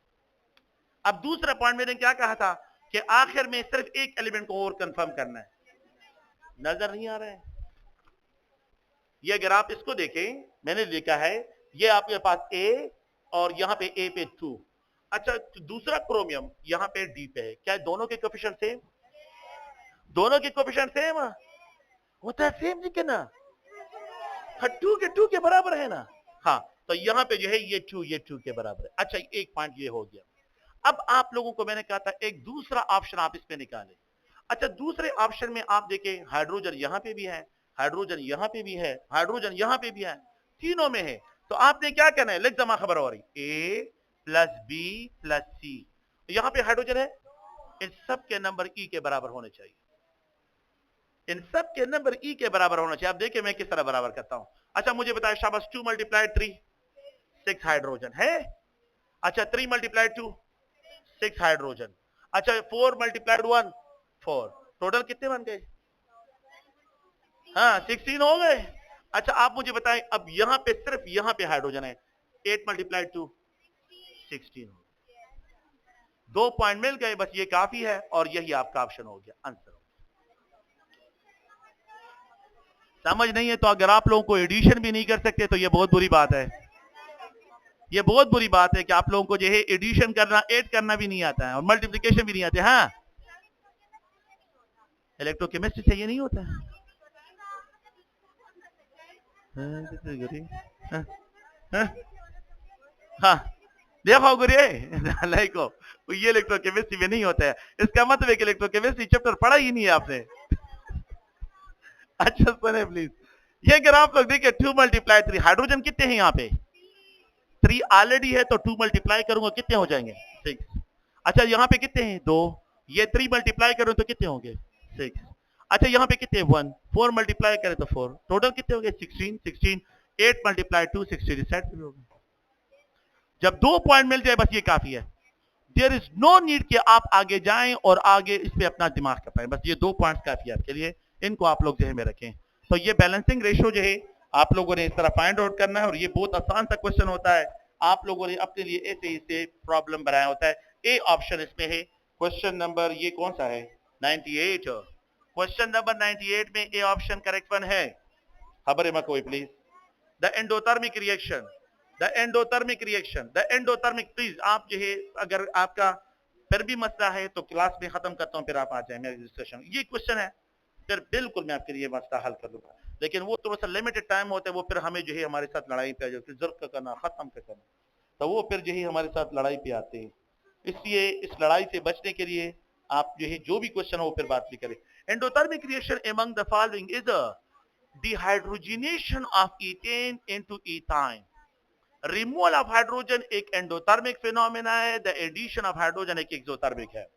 S1: अब दूसरा पॉइंट मैंने क्या कहा था कि आखिर में सिर्फ एक एलिमेंट को और कंफर्म करना है, नजर नहीं आ रहा है ये। अगर आप इसको देखें मैंने लिखा है ये आपके पास ए और यहाँ पे ए पे 2। अच्छा तो दूसरा क्रोमियम यहाँ पे डी पे है, क्या दोनों के कोफिशिएंट सेम? दोनों के कोफिशिएंट सेम होता है, सेम लेकिन ना 2 के बराबर है ना। हाँ तो यहाँ पे जो है ये 2 के बराबर है। अच्छा एक पॉइंट ये हो गया। अब आप लोगों को मैंने कहा था एक दूसरा ऑप्शन आप इसमें निकालें। अच्छा दूसरे ऑप्शन में आप देखें हाइड्रोजन यहाँ पे भी है, हाइड्रोजन यहाँ पे भी है, हाइड्रोजन यहाँ पे भी है, तीनों में है। तो आपने क्या करना है, लिख जमा खबर हो रही, ए प्लस बी प्लस सी, यहाँ पे हाइड्रोजन है, इन सब के नंबर ई के बराबर होने चाहिए, इन सब के नंबर ई के बराबर होना चाहिए। आप देखिए मैं किस तरह बराबर करता हूं। अच्छा मुझे बताया शाबाश, 2 × 3 6 हाइड्रोजन है। अच्छा 3 × 2 6 हाइड्रोजन। अच्छा 4 × 1 4, टोटल कितने बन गए? हाँ 16 हो गए। अच्छा आप मुझे बताएं, अब यहां पे सिर्फ यहां पे हाइड्रोजन है, 8 मल्टीप्लाई 2 16 हो, 2 पॉइंट मिल गए, बस ये काफी है और यही आपका ऑप्शन हो गया, आंसर हो गया। समझ नहीं है तो अगर आप लोगों को एडिशन भी नहीं कर सकते तो ये बहुत बुरी बात है, ये बहुत बुरी बात है कि आप लोगों को जो है एडिशन करना, ऐड करना भी नहीं आता है और मल्टीप्लिकेशन भी नहीं आते। हाँ इलेक्ट्रोकेमिस्ट्री से ये नहीं होता है। हाँ देखो गुरे को ये इलेक्ट्रोकेमिस्ट्री में नहीं होता है, इसका मतलब है कि इलेक्ट्रोकेमिस्ट्री चैप्टर पढ़ा ही नहीं है आपने। अच्छा सुने प्लीज, ये अगर आप लोग देखिए 2 मल्टीप्लाई 3, हाइड्रोजन कितने हैं यहाँ पे? 3 ऑलरेडी है तो 2 मल्टीप्लाई करूंगा कितने हो जाएंगे? 6। अच्छा यहाँ पे कितने हैं? 2, ये 3 मल्टीप्लाई करूं तो कितने होंगे? 6। अच्छा यहाँ पे कितने? 1, 4 मल्टीप्लाई करें तो 4, टोटल कितने हो गए? 16, 16, 8 मल्टीप्लाई 2 60, सेट भी हो गए। जब 2 पॉइंट मिल जाए बस ये काफी है, देयर इज नो नीड कि आप आगे जाएं और आगे इस पे अपना दिमाग खपाएं, बस ये 2 पॉइंट्स काफी है आपके लिए, इनको आप लोग ध्यान में रखें। तो ये बैलेंसिंग रेशियो जो है आप लोगों ने इस तरह फाइंड आउट करना है और ये बहुत आसान सा क्वेश्चन होता है, आप लोगों ने अपने लिए ऐसे ही से प्रॉब्लम बनाया होता है। ए ऑप्शन इसमें है, क्वेश्चन नंबर ये कौन सा है? 98। क्वेश्चन नंबर 98 में ए ऑप्शन करेक्ट वन है। खबर है कोई please? The endothermic reaction, the endothermic reaction, the endothermic, please आप जो है अगर आपका फिर भी मसला है तो क्लास में खत्म करता हूं, फिर आप आ जाए मेरे डिस्कशन। ये क्वेश्चन है फिर बिल्कुल मैं आपके लिए मसला हल कर दूंगा, लेकिन वो थोड़ा सा लिमिटेड टाइम होता है, वो फिर हमें जो है हमारे साथ लड़ाई पे आ जाए, जरूरत का करना, खत्म का करना, तो वो फिर जो है हमारे साथ लड़ाई पे आते हैं। इसलिए इस लड़ाई से बचने के लिए आप जो है जो भी क्वेश्चन हो वो फिर बात भी करें। Endothermic reaction among the following is dehydrogenation of ethane into ethyne. Removal of hydrogen एक एंडोथर्मिक फिनोमेना है, द एडिशन ऑफ हाइड्रोजन एक एक्सोथर्मिक है।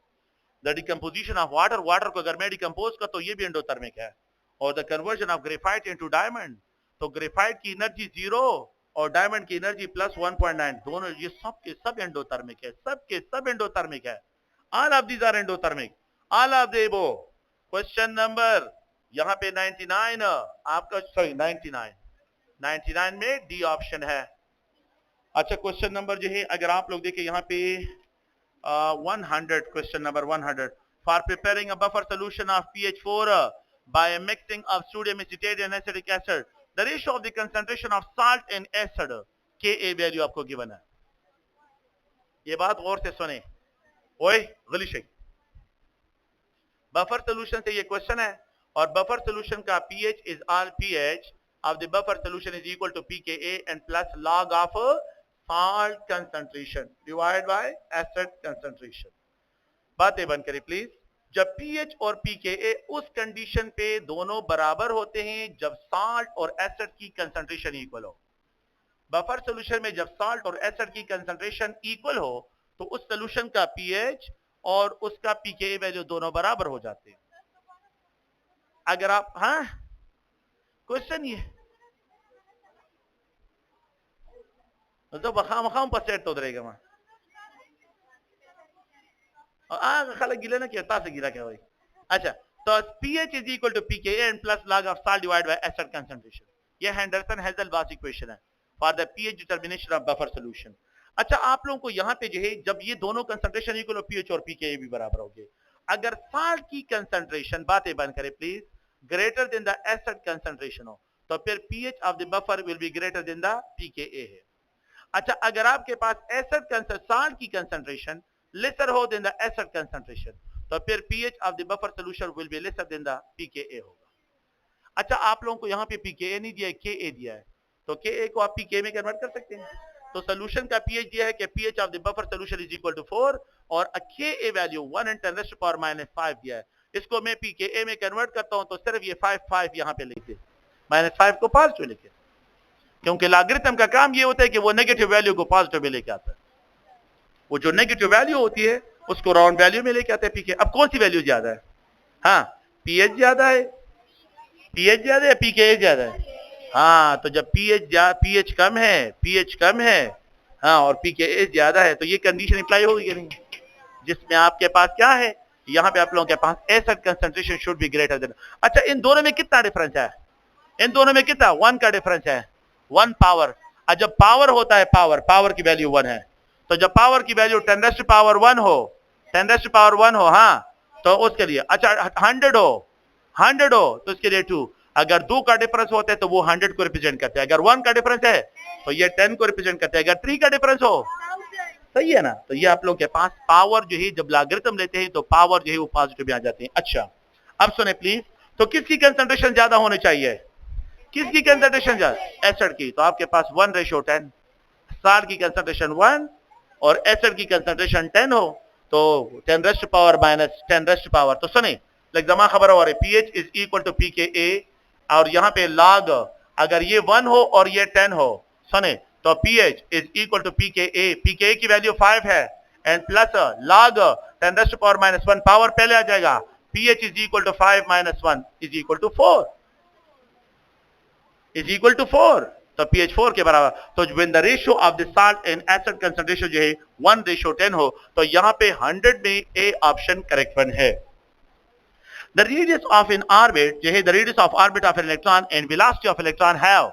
S1: The decomposition of water, water को अगर मैं डिकम्पोज कर तो ये भी एंडोथर्मिक है। और the conversion of graphite into diamond, तो ग्रेफाइट की एनर्जी 0 और डायमंड की एनर्जी प्लस 1.9, दोनों ये सब के सब एंडोथर्मिक है, सब के सब एंडोथर्मिक है। All of these are endothermic, all of they वो। क्वेश्चन नंबर यहाँ पे 99 आपका, सॉरी 99 में डी ऑप्शन है। अच्छा क्वेश्चन नंबर जो है अगर आप लोग देखें यहाँ पे 100, question number 100, for preparing a buffer solution of pH4 by mixing of sodium acetate and acetic acid, the ratio of the concentration of salt and acid, Ka value आपको गिवन है। ये बात गौर से सुने, ओए गली शेख, बफर सोल्यूशन से ये क्वेश्चन है और बफर सोल्यूशन का pH is all pH of the buffer solution is equal to pKa and plus log of salt concentration divided by acid concentration। बातें बंद करें प्लीज। जब pH और pKa उस कंडीशन पे दोनों बराबर होते हैं जब साल्ट और एसिड की कंसंट्रेशन इक्वल हो। बफर सॉल्यूशन में जब साल्ट और एसिड की कंसंट्रेशन इक्वल हो तो उस सॉल्यूशन का pH और उसका pKa वैल्यू दोनों बराबर हो जाते हैं। अगर आप, हाँ क्वेश्चन ये तो बखाम पर सेट तो उधरेगा वहां खाली गिले ना क्या से गिला क्या भाई। अच्छा तो pH is equal to pKa and plus log of salt divided by acid concentration, ये हेंडरसन हेज़लबाच इक्वेशन है for the pH determination of buffer solution. अच्छा आप लोगों को यहाँ पे जो है जब ये दोनों कंसंट्रेशन इक्वल हो pH और pKa भी बराबर हो गए, अगर साल्ट की कंसंट्रेशन, बातें बंद करें please, greater than the acid concentration हो तो फिर pH of the buffer will be greater then the pKa है। अच्छा अगर आपके पास एसिड साल्ट की कंसंट्रेशन लेसर हो देन द एसिड कंसंट्रेशन तो फिर pH of the buffer solution will be lesser than the pKa होगा। अच्छा आप लोगों को यहाँ पे pKa नहीं दिया है, Ka दिया है, तो Ka को आप pK में कन्वर्ट कर सकते हैं। तो सॉल्यूशन का pH दिया है कि pH of the buffer solution is equal to 4 और Ka वैल्यू 1 × 10⁻⁵ दिया है। इसको मैं pKa में कन्वर्ट करता हूं तो सिर्फ ये 5 यहाँ पे लिखते, -5 को पॉजिटिव लिखे, क्योंकि लॉगरिथम का काम ये होता है कि वो नेगेटिव वैल्यू को पॉजिटिव में लेके आता है, वो जो नेगेटिव वैल्यू होती है उसको राउंड वैल्यू में लेके आते हैं pK। अब कौन सी वैल्यू ज्यादा है? हाँ pH ज्यादा है, pH ज्यादा है, pKa ज्यादा है। हाँ तो जब pH कम है हाँ और pKa ज्यादा है तो ये कंडीशन अप्लाई होगी नहीं, जिसमें आपके पास क्या है यहाँ पे आप लोगों के पास acid concentration should be greater than. अच्छा, इन दोनों में कितना डिफरेंस है? इन दोनों में कितना? 1 का डिफरेंस है, 1 पावर। और जब पावर होता है, पावर की वैल्यू 1 है, तो जब पावर की वैल्यू 10 रेज़्ड टू पावर 1 हो, 10 रेज़्ड टू पावर 1 हो, हाँ, तो उसके लिए, अच्छा 100 हो तो उसके लिए 2। अगर 2 का डिफरेंस होता है तो वो 100 को रिप्रेजेंट करते हैं, अगर 1 का डिफरेंस है तो ये 10 को रिप्रेजेंट करते हैं, अगर 3 का डिफरेंस हो, सही है ना? तो ये आप लोग के पास पावर जो है, जब लॉगरिथम लेते हैं तो पावर जो है वो पॉजिटिव में आ जाते हैं। अच्छा, अब सुने प्लीज, तो किसकी कंसंट्रेशन ज्यादा होनी चाहिए? किसकी कंसंट्रेशन ज्यादा? एसिड की। तो आपके पास 1:10, साल्ट की कंसंट्रेशन 1 और एसिड की कंसंट्रेशन 10 हो तो 10 raised to power minus 10 raised to power. तो सुने, जमा खबर हो रही, pH is equal to pKa, और यहाँ पे log अगर ये 1 हो और ये 10 हो, सुने, तो pH is equal to pKa, pKa की वैल्यू 5 है, and plus log 10 raised to power minus 1, power पहले आ जाएगा, pH is equal to 5 minus 1 is equal to 4, is equal to 4, तो pH 4 के बराबर। तो when the ratio of the salt and acid concentration जो है 1:10 हो, तो यहाँ पे 100 में ए ऑप्शन करेक्ट वन है। The radius of an orbit, जो है the radius of orbit of an electron and velocity of electron have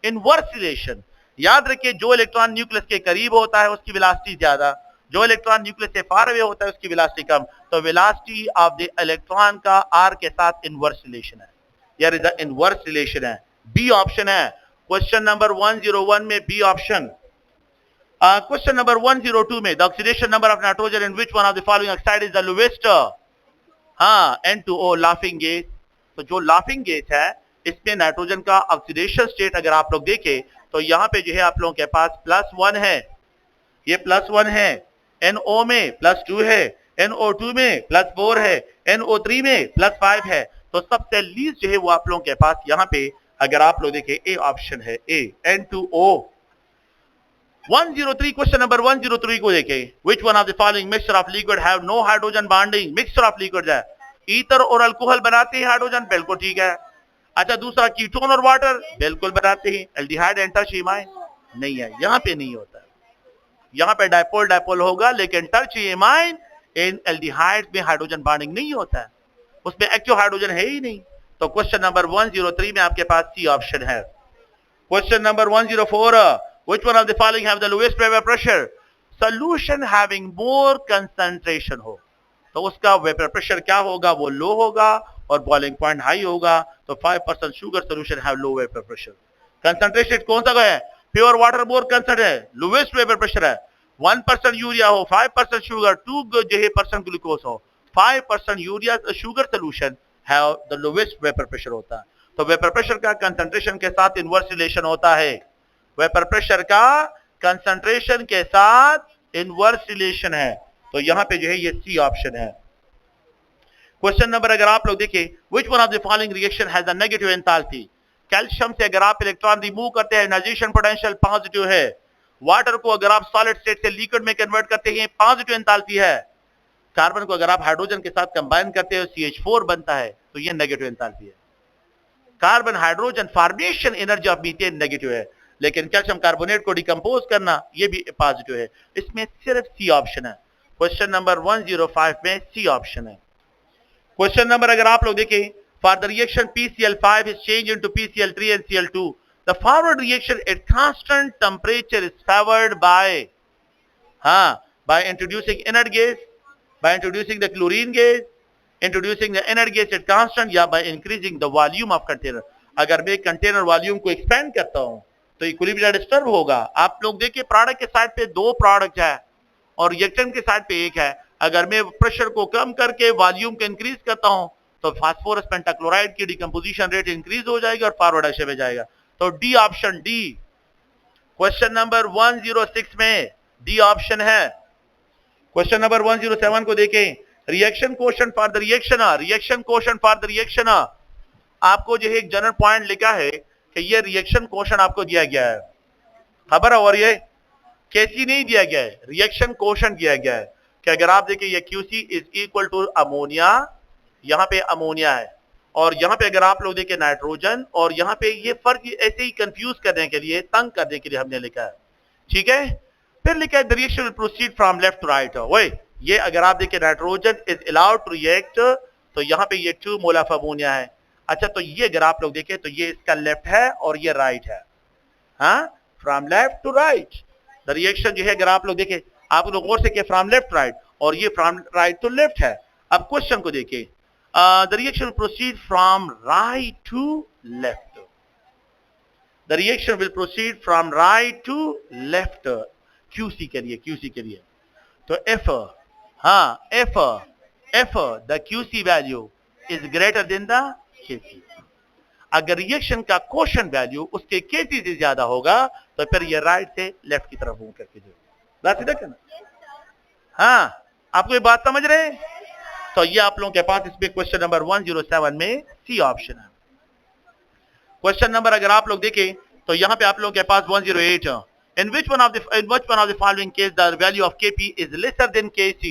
S1: inverse relation। याद रखिए, जो इलेक्ट्रॉन न्यूक्लियस के करीब होता है उसकी वेलोसिटी ज्यादा, जो इलेक्ट्रॉन न्यूक्लियस से फार अवे होता है उसकी वेलोसिटी कम। तो वेलोसिटी ऑफ द इलेक्ट्रॉन का आर के साथ इनवर्स रिलेशन है, यार इज इनवर्स रिलेशन है। बी ऑप्शन है क्वेश्चन नंबर 101 में, बी ऑप्शन। क्वेश्चन नंबर 102 में, the oxidation number of nitrogen in which one of the following oxide is the lowest? हाँ, N2O लाफिंग गैस। तो जो laughing gas है इसमें nitrogen का ऑक्सीडेशन स्टेट अगर आप लोग देखें तो यहाँ पे जो है आप लोगों के पास +1 है, ये +1 है, NO में +2 है, NO2 में +4 है, NO3 में +5 है। तो सबसे लीस्ट जो है वो आप लोगों के पास यहाँ पे अगर आप लोग देखें ए ऑप्शन है, ए N2O। 103 क्वेश्चन नंबर 103 को देखें, which one of the following mixture of liquid have no hydrogen bonding? Mixture of liquid है, ईथर और अल्कोहल बनाते हैं हाइड्रोजन, बिल्कुल ठीक है। अच्छा, दूसरा कीटोन और वाटर, बिल्कुल बनाते हैं। एल्डिहाइड एंड टर्शियरी इमाइन नहीं है, यहाँ पे नहीं होता है, यहाँ पे डायपोल डायपोल होगा, लेकिन टर्शियरी इमाइन इन एल्डिहाइड में हाइड्रोजन बॉन्डिंग नहीं होता है, उसमें एक्टिव हाइड्रोजन है ही नहीं। तो क्वेश्चन नंबर 103 में आपके पास सी ऑप्शन है। Question number 104, which one of the following have the lowest vapor pressure? Solution having more concentration हो तो उसका वेपर प्रेशर क्या होगा? वो लो होगा और बॉइलिंग पॉइंट हाई होगा। तो 5% sugar solution have low vapour pressure. Concentration कौन सा है? प्योर वाटर मोर कंसंट्रेट है, लोएस्ट वेपर प्रेशर है। 1% यूरिया हो, 5% शुगर, 2% ग्लूकोज हो, 5% urea sugar solution have the lowest vapour pressure होता है। तो वेपर प्रेशर का कंसंट्रेशन के साथ इनवर्स रिलेशन होता है, वेपर प्रेशर का कंसंट्रेशन के साथ इनवर्स रिलेशन है। तो यहां पे जो है ये सी ऑप्शन है। क्वेश्चन नंबर अगर आप लोग देखें, which one of the following reaction has a negative enthalpy? Calcium से अगर आप इलेक्ट्रॉन रिमूव करते हैं, एनाइजेशन पोटेंशियल पॉजिटिव है। वाटर को अगर आप सॉलिड स्टेट से लिक्विड में कन्वर्ट करते हैं, पॉजिटिव एंथैल्पी है। कार्बन को अगर आप हाइड्रोजन के साथ कंबाइन करते हैं, CH4 बनता है, तो ये नेगेटिव एंथैल्पी है। Carbon hydrogen formation energy of methane negative है, लेकिन कैल्शियम कार्बोनेट को डिकम्पोज करना ये भी पॉजिटिव है। इसमें सिर्फ सी ऑप्शन है। क्वेश्चन नंबर 105 में सी ऑप्शन है। क्वेश्चन नंबर अगर आप लोग देखें, for the reaction PCl5 is changed into PCl3 and Cl2, the forward reaction at constant temperature is favored by introducing inert gas, by introducing the chlorine gas, introducing the inert gas at constant, या by increasing the volume of container। अगर मैं container volume को expand करता हूं तो equilibrium disturb होगा। आप लोग देखिए, प्रोडक्ट के साइड पे 2 प्रोडक्ट है और रिएक्टेंट के साइड पे 1 है। अगर मैं प्रेशर को कम करके वॉल्यूम को इंक्रीज करता हूं तो फास्फोरस पेंटाक्लोराइड की डिकम्पोजिशन रेट इंक्रीज हो जाएगी और फॉरवर्ड एक्शन में जाएगा। तो D option, D. Question number 106 में डी ऑप्शन है। क्वेश्चन नंबर 107 को देखें, reaction quotient for the reaction, reaction quotient for the reaction. आपको जो है एक जनरल पॉइंट लिखा है कि ये रिएक्शन क्वोशंट आपको दिया गया है, खबर है, और ये केसी नहीं दिया गया है, रिएक्शन क्वोशंट दिया गया है कि अगर आप देखिए ये QC is equal to ammonia, यहाँ पे अमोनिया है, और यहाँ पे अगर आप लोग देखें नाइट्रोजन, और यहाँ पे ये फर्क ऐसे ही कंफ्यूज करने के लिए, तंग करने के लिए हमने लिखा है, ठीक है। फिर लिखा है the reaction will proceed from left to right. वही ये अगर आप देखें nitrogen is allowed to react, तो यहाँ पे ये 2 मोल ऑफ अमोनिया है। अच्छा, तो ये अगर आप लोग देखें तो ये इसका लेफ्ट है और ये राइट है, हाँ, from left to right. The reaction जो है अगर आप लोग देखें, आप लोग गौर से कि फ्रॉम लेफ्ट राइट, और ये फ्रॉम राइट टू लेफ्ट है। अब क्वेश्चन को देखें, the reaction proceed from right to left, the reaction will proceed from right to left, QC के लिए। तो if the QC value is greater than the KC, अगर रिएक्शन का quotient value उसके KC से ज्यादा होगा तो फिर ये राइट से लेफ्ट की तरफ मूव करके जाएगा। बात सीधा करना, हाँ, आपको ये बात समझ रहे हैं? तो ये आप लोगों के पास इसमें क्वेश्चन नंबर 107 में सी ऑप्शन है। क्वेश्चन नंबर अगर आप लोग देखें तो यहाँ पे आप लोगों के पास 108 है। In which one of the following case the value of Kp is lesser than Kc?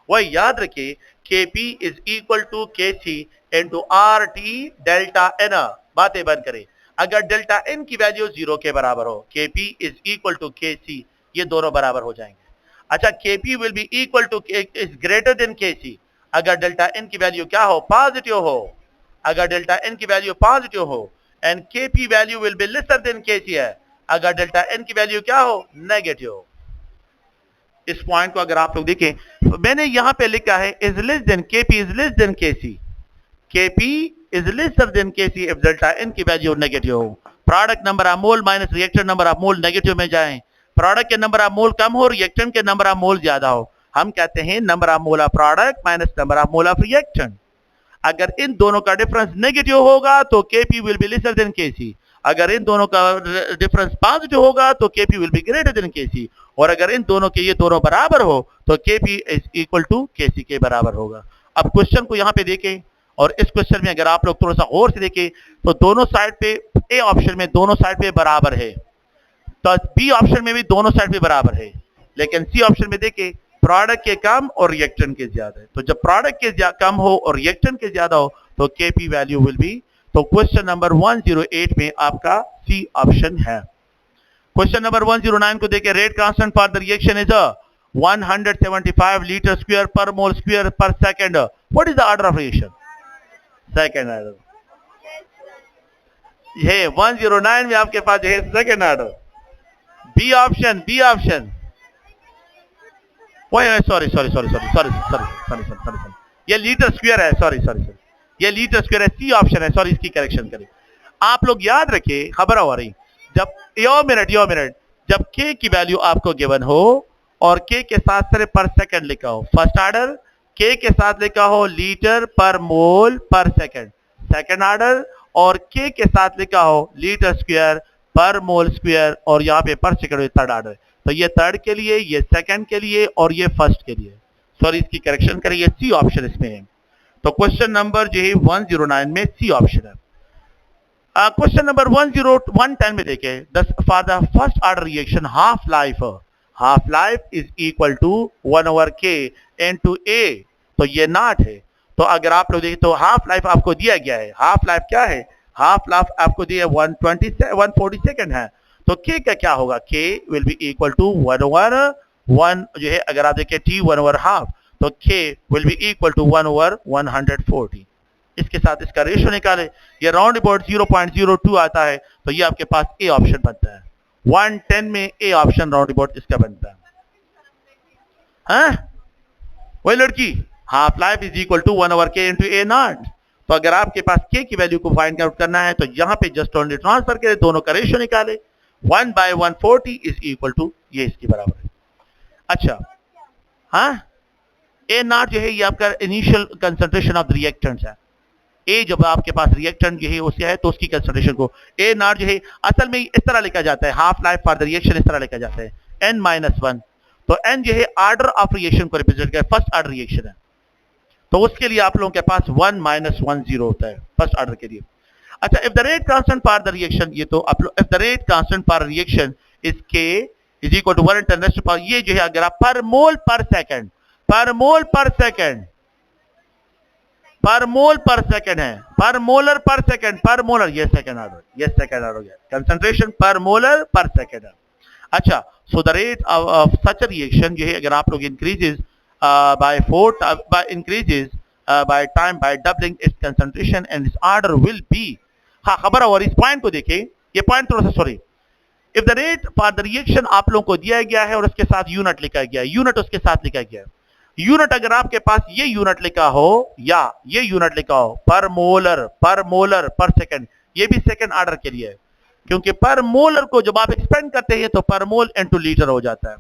S1: वही याद रखिए, Kp is equal to Kc into RT delta n। बातें बंद करें, अगर डेल्टा n की वैल्यू 0 के बराबर हो, Kp is equal to Kc, ये दोनों बराबर हो जाएंगे। अच्छा, Kp will be equal to is greater than Kc, अगर डेल्टा n की वैल्यू क्या हो, पॉजिटिव हो, अगर डेल्टा n की वैल्यू पॉजिटिव हो, and Kp value will be lesser than Kc है, अगर डेल्टा n की वैल्यू क्या हो, नेगेटिव। इस पॉइंट को अगर आप लोग देखें, तो मैंने यहां पे लिखा है is less than Kp is less than Kc, Kp is lesser than Kc if delta n की वैल्यू नेगेटिव हो। Product number of mole minus reactant number of mole negative में जाएं, प्रोडक्ट के नंबर ऑफ मोल कम हो, reactant के number of mole ज्यादा हो, हम कहते हैं number of mole of product minus number of mole of reactant. अगर इन दोनों का डिफरेंस नेगेटिव होगा तो Kp will be lesser than Kc, अगर इन दोनों का डिफरेंस पॉजिटिव होगा तो Kp will be greater then Kc, और अगर इन दोनों के ये दोनों बराबर हो तो Kp is equal to Kc के बराबर होगा। अब क्वेश्चन को यहाँ पे देखें, और इस क्वेश्चन में अगर आप लोग थोड़ा सा गौर से देखें तो दोनों साइड पे, ए ऑप्शन में दोनों साइड पे बराबर है, तो बी ऑप्शन में भी दोनों साइड पे बराबर है, लेकिन सी ऑप्शन में देखें प्रोडक्ट के कम और रिएक्टेंट के ज्यादा है। तो जब प्रोडक्ट के कम हो और रिएक्टेंट के ज्यादा हो तो Kp वैल्यू विल बी, तो क्वेश्चन नंबर 108 में आपका सी ऑप्शन है। क्वेश्चन नंबर 109 को देखिए, rate constant for the reaction is 175 litre square per mole square per second. What is the order of reaction? Second order. ये 109 में आपके पास है second order, B option, sorry, ये लीटर स्क्वायर है, सॉरी, ये लीटर स्क्वायर है, C option है, सॉरी, इसकी करेक्शन करें। आप लोग याद रखिए, खबर हो रही, जब यो मिनट जब K की वैल्यू आपको गिवन हो और K के साथ सिर्फ पर सेकंड लिखा हो, फर्स्ट ऑर्डर K के साथ लिखा हो लीटर पर मोल पर सेकंड, सेकंड ऑर्डर और K के साथ लिखा हो litre square per mole square, और यहाँ पे पर सेकंड थर्ड ऑर्डर, तो ये थर्ड के लिए, ये सेकंड के लिए और ये फर्स्ट के लिए, सॉरी, इसकी करेक्शन करिए, सी ऑप्शन इसमें है। तो क्वेश्चन नंबर जो है 109 में सी ऑप्शन है। क्वेश्चन नंबर 110 में देखें, for the first order reaction half life is equal to 1/k into a, तो ये नॉट है। तो अगर आप लोग देखें तो हाफ लाइफ आपको दिया गया है, हाफ लाइफ क्या है, हाफ लाइफ आपको दिया 140 सेकंड है, तो K का क्या होगा, K will be equal to 1/1 जो है, अगर आप देखें T 1/2, तो K will be equal to 1/140। इसके साथ इसका रेशियो निकाले, ये राउंड अबाउट 0.02 आता है, तो ये आपके पास ए ऑप्शन बनता है। 110 में ए ऑप्शन राउंड अबाउट इसका बनता है। हाँ, वही लड़की, half life is equal to 1/k into A nought. तो अगर आपके पास K की वैल्यू को फाइंड आउट करना है तो यहाँ पे जस्ट ओनली ट्रांसफर करें, दोनों का रेशियो निकाले, 1/140 इज इक्वल टू, ये इसके बराबर है। अच्छा, हाँ, ए नॉट जो है ये आपका initial concentration of the reactants है, ए जब आपके पास रिएक्टेंट जो है उससे है तो उसकी कंसंट्रेशन को ए नॉट जो है असल में इस तरह लिखा जाता है, half life for the reaction इस तरह लिखा जाता है, n-1, तो n जो है ऑर्डर ऑफ रिएक्शन को रिप्रेजेंट करता है, फर्स्ट ऑर्डर रिएक्शन है, तो उसके लिए आप लोगों के पास 1-10 होता है फर्स्ट ऑर्डर के लिए। अच्छा, if the rate constant for the reaction, ये तो आप लोग, if the rate constant for reaction is K is equal to 1 × 10⁻, ये जो है अगर आप पर मोल पर सेकंड है, पर मोलर, ये सेकंड ऑर्डर हो गया, कंसंट्रेशन पर मोलर पर सेकंड है। अच्छा, so the rate of such reaction जो है अगर आप लोग increases by by increases by time by doubling its concentration and its order will be. हाँ खबर और इस पॉइंट को देखें, ये पॉइंट थोड़ा सा sorry, if the rate for the reaction आप लोगों को दिया गया है और उसके साथ यूनिट लिखा गया है, यूनिट उसके साथ लिखा गया है, यूनिट अगर आपके पास ये यूनिट लिखा हो या ये यूनिट लिखा हो पर मोलर पर सेकंड, ये भी सेकंड ऑर्डर के लिए है, क्योंकि पर मोलर को जब आप एक्सपेंड करते हैं तो पर मोल इनटू लीटर हो जाता है।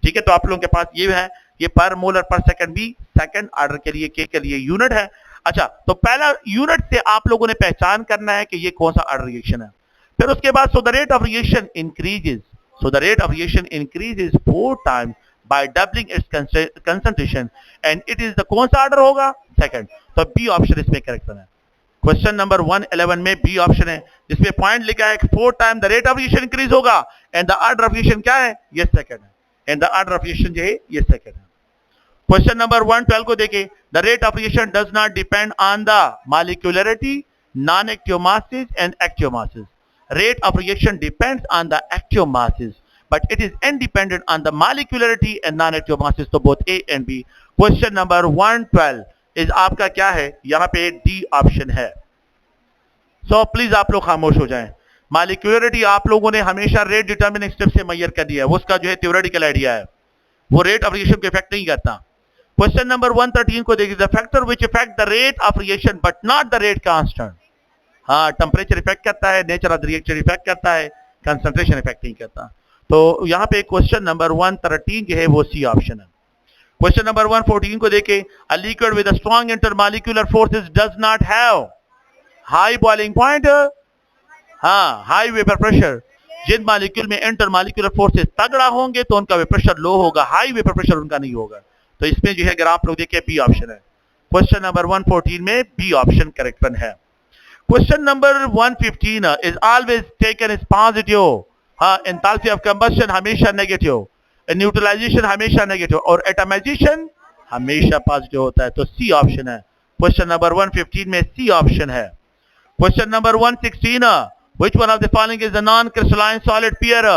S1: ठीक है, तो आप लोगों के पास ये है, ये पर मोलर पर सेकंड भी सेकंड ऑर्डर के लिए के लिए यूनिट है। अच्छा, तो पहला यूनिट से आप लोगों ने पहचान करना है कि ये कौन सा ऑर्डर रिएक्शन है। फिर उसके बाद so the rate of reaction increases, so the rate of reaction increases 4 times bye doubling it's concentration and it is the कौन सा ऑर्डर होगा, सेकंड। तो बी ऑप्शन इसमें करेक्ट है। क्वेश्चन नंबर 111 में बी ऑप्शन है, जिसमें पॉइंट लिखा है 4 time the rate of reaction increase होगा and the order of reaction क्या है, ये सेकंड है, and the order of reaction जो है ये सेकंड है। क्वेश्चन नंबर 112 को देखें, the rate of reaction does not depend on the molecularity, non active masses and active masses. Rate of reaction depends on the active masses, but it is independent on the molecularity and non-active masses. तो both A and B. Question number 112 is आपका क्या है, यहाँ पे D option है। So please आप लोग खामोश हो जाएं। मॉलिक्यूलरिटी आप लोगों ने हमेशा रेट डिटर्मिनिंग स्टेप से मैयर कर दिया है, उसका जो है थ्योरेटिकल आइडिया है, वो रेट ऑफ रिएक्शन को इफेक्ट नहीं करता। क्वेश्चन नंबर 113 को देखिए, the factor which effect the rate of reaction but not the rate constant. हाँ, टेम्परेचर इफेक्ट करता है, nature of the reaction effect करता है, कंसंट्रेशन इफेक्ट नहीं करता। तो यहाँ पे क्वेश्चन नंबर 113 जो है वो सी ऑप्शन है। क्वेश्चन नंबर 114 को देखें, a liquid with a strong intermolecular forces does not have high boiling point, हाँ हाई वेपर प्रेशर। जिन मॉलिक्यूल में इंटरमॉलिक्यूलर फोर्सेस तगड़ा होंगे तो उनका वेपर प्रेशर लो होगा, हाई वेपर प्रेशर उनका नहीं होगा। तो इसमें जो है अगर आप लोग देखें बी ऑप्शन है। क्वेश्चन नंबर 114 में बी ऑप्शन करेक्ट है। Question number 115 is always taken as positive. हाँ, enthalpy of combustion हमेशा negative, neutralization हमेशा negative और atomization हमेशा positive होता है। तो C ऑप्शन है। Question number 115 में C ऑप्शन है। Question number 116, which one of the following is a non-crystalline solid pair?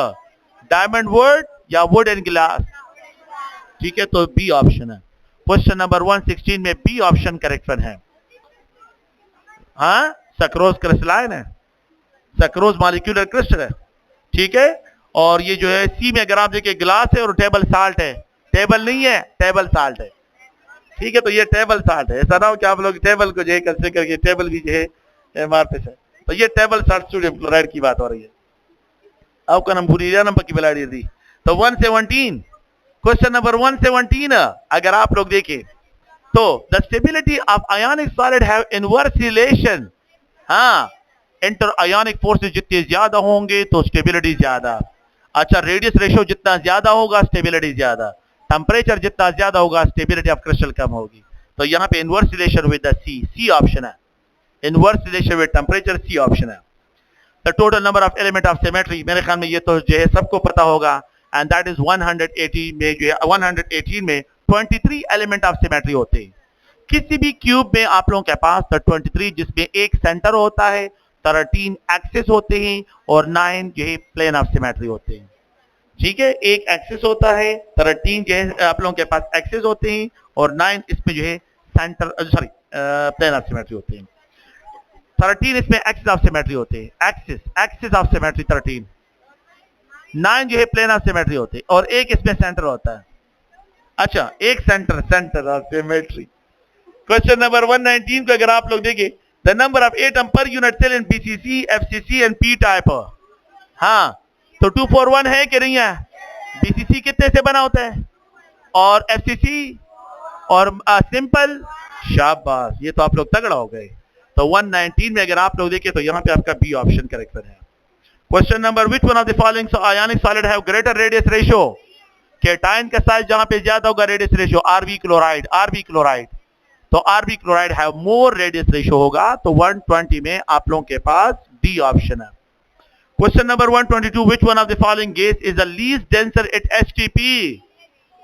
S1: Diamond wood या wood and glass? ठीक है, तो B ऑप्शन है। Question number 116 में B ऑप्शन करेक्ट है। हाँ, सक्रोज क्रिस्टलाइन है, सक्रोज मॉलिक्यूलर क्रिस्टल है। ठीक है, और ये जो है सी में अगर आप देखिए ग्लास है और टेबल साल्ट है, टेबल नहीं है टेबल साल्ट है। ठीक है, तो ये टेबल साल्ट है। ऐसा ना हो कि आप लोग टेबल को जो है कंसीडर करके टेबल भी जो है मारते हैं, तो ये टेबल साल्ट सोडियम क्लोराइड की बात हो रही है। आपका नंबर भूलिएगा, नंबर की बलाड़ी थी। तो 117, क्वेश्चन नंबर 117 अगर आप लोग देखें तो the stability of ionic solid have inverse relation. हाँ, इंटर आयोनिक फोर्सेस जितने ज्यादा होंगे तो स्टेबिलिटी ज्यादा। अच्छा, रेडियस रेशियो जितना ज्यादा होगा स्टेबिलिटी ज्यादा, टेम्परेचर जितना ज्यादा होगा स्टेबिलिटी ऑफ क्रिस्टल कम होगी। तो यहाँ पे inverse relation with the C option है। Inverse relation with temperature C option है। The total number of element of symmetry, मेरे ख्याल में ये तो जो है सबको पता होगा, एंड दैट इज 180 में जो है 118 में 23 एलिमेंट ऑफ सिमेट्री होते हैं। किसी भी क्यूब में आप लोगों के पास 23, जिसमें एक सेंटर होता है, 13 एक्सिस होते हैं और 9 जो है प्लेन ऑफ सिमेट्री होते हैं। ठीक है, एक एक्सिस होता है, 13 जो है आप लोगों के पास एक्सिस होते हैं और 9 इसमें जो है centre sorry plane of symmetry होते हैं। 13 इसमें एक्सिस ऑफ सिमेट्री होते हैं, एक्सिस ऑफ सिमेट्री 13, 9 जो है प्लेन ऑफ सिमेट्री होते हैं और एक इसमें सेंटर होता है। अच्छा, एक centre of symmetry. Question number 119 को अगर आप लोग देखें, the number of atom per unit cell in BCC, FCC and P type. हाँ, तो 241 है कि नहीं है? बीसीसी कितने से बना होता है और एफसीसी और सिंपल, शाबाश, ये तो आप लोग तगड़ा हो गए। तो 119 में अगर आप लोग देखें तो यहाँ पे आपका बी ऑप्शन करेक्ट है। Question number, which one of the following ionic solid have greater radius ratio? Cation का साइज जहां पे ज्यादा होगा रेडियस रेशियो, आरबी क्लोराइड, तो Rb chloride have more radius ratio होगा। तो 120 में आप लोगों के पास डी ऑप्शन है। Question number 122, which one of the following gas is the least denser at HTP?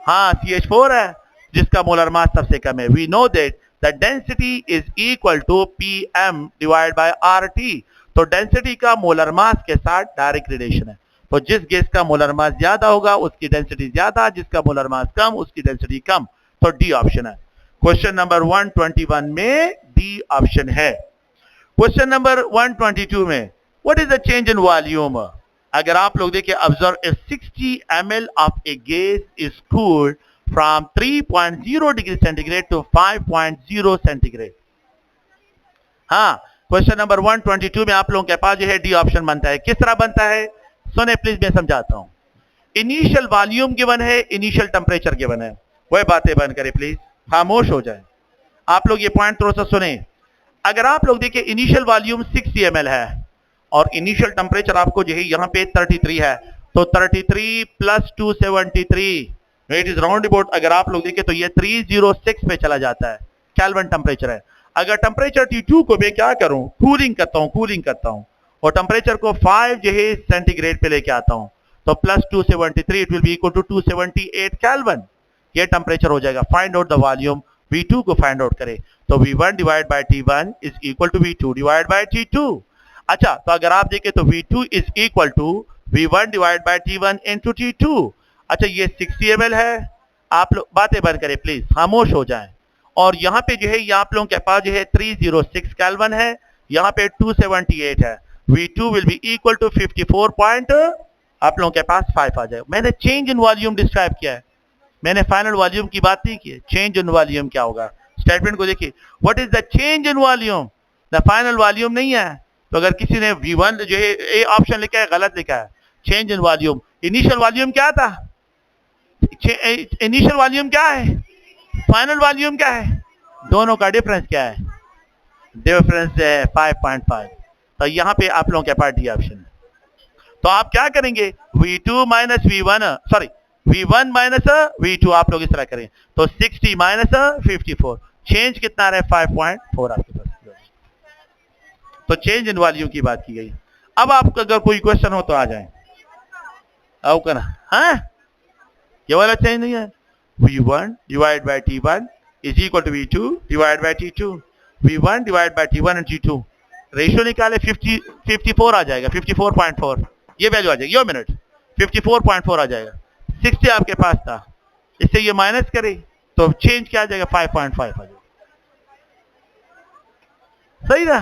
S1: हाँ, CH4 है, जिसका मोलर मास सबसे कम है। We know that the density is equal to PM divide by RT। तो density का molar mass के साथ डायरेक्ट रिलेशन है। तो जिस गैस का मोलर मास ज्यादा होगा उसकी डेंसिटी ज्यादा, जिसका मोलर मास कम उसकी डेंसिटी कम। तो डी ऑप्शन है। क्वेश्चन नंबर 121 में डी ऑप्शन है। क्वेश्चन नंबर 122 में what is the change in volume? अगर आप लोग देखिए, observe if 60 ml of a gas is cooled from 3.0 degree centigrade to 5.0 centigrade. हाँ, क्वेश्चन नंबर 122 में आप लोगों के पास जो है डी ऑप्शन बनता है। किस तरह बनता है सुने प्लीज, मैं समझाता हूं। इनिशियल वॉल्यूम गिवन है, इनिशियल टेम्परेचर गिवन है। वह बातें बंद करें प्लीज, खामोश हो जाए। आप लोग ये पॉइंट थोड़ा सा सुने। अगर आप लोग देखिए इनिशियल वॉल्यूम 60 ml है और इनिशियल टेम्परेचर आपको जो है यहाँ पे 33 है, तो 33 plus 273 it is round about, अगर आप लोग देखें तो ये 306 पे चला जाता है। केल्विन टेम्परेचर है। अगर टेम्परेचर T2 को मैं क्या करूं, कूलिंग करता हूं और टेम्परेचर को 5 जो है सेंटीग्रेड पे लेके आता हूं, तो plus 273 it will be equal to 278 kelvin. ये टेम्परेचर हो जाएगा। Find out the volume, V2 को फाइंड आउट करें तो V1 divide by T1 is equal to V2 divide by T2। अच्छा, तो अगर आप देखें तो V2 is equal to V1 divide by T1 into T2। अच्छा, ये 60 ml है। आप लोग बातें बंद करें प्लीज, खामोश हो जाएं। और यहाँ पे जो है ये आप लोगों के पास जो है 306 केल्विन है, यहाँ पे 278 है। V2 will be equal to 54 point आप लोगों के पास 5 आ जाएगा। मैंने चेंज इन वॉल्यूम डिस्क्राइब किया है, मैंने फाइनल वॉल्यूम की बात नहीं की है। चेंज इन वॉल्यूम क्या होगा, स्टेटमेंट को देखिए, what is the change in volume, the final volume नहीं है। तो अगर किसी ने V1 जो है ए ऑप्शन लिखा है, गलत लिखा है। Change in volume, initial volume क्या था, इनिशियल वॉल्यूम क्या है, फाइनल वॉल्यूम क्या है, दोनों का डिफरेंस क्या है, डिफरेंस है 5.5। तो यहाँ पे आप लोगों के पास डी ऑप्शन है। तो आप क्या करेंगे, V2 minus V1, sorry V1 minus V2 आप लोग इस तरह करें तो 60 माइनस 54, चेंज कितना आ रहा है 5.4 आपके पास। तो चेंज इन वॉल्यूम की बात की गई। अब आपका अगर कोई क्वेश्चन हो तो आ जाए। आओ करना, हाँ ये वाला चेंज नहीं है। V1 divide by T1 is equal to V2 divide by T2। V1 divide by T1 and T2 ratio निकाले 54 आ जाएगा, 54.4 ये वैल्यू आ जाएगी। यो मिनट, 54.4 आ जाएगा। 60 आपके पास था, इससे ये माइनस करे तो चेंज क्या आ जाएगा 5.5 आ जाएगा। सही ना।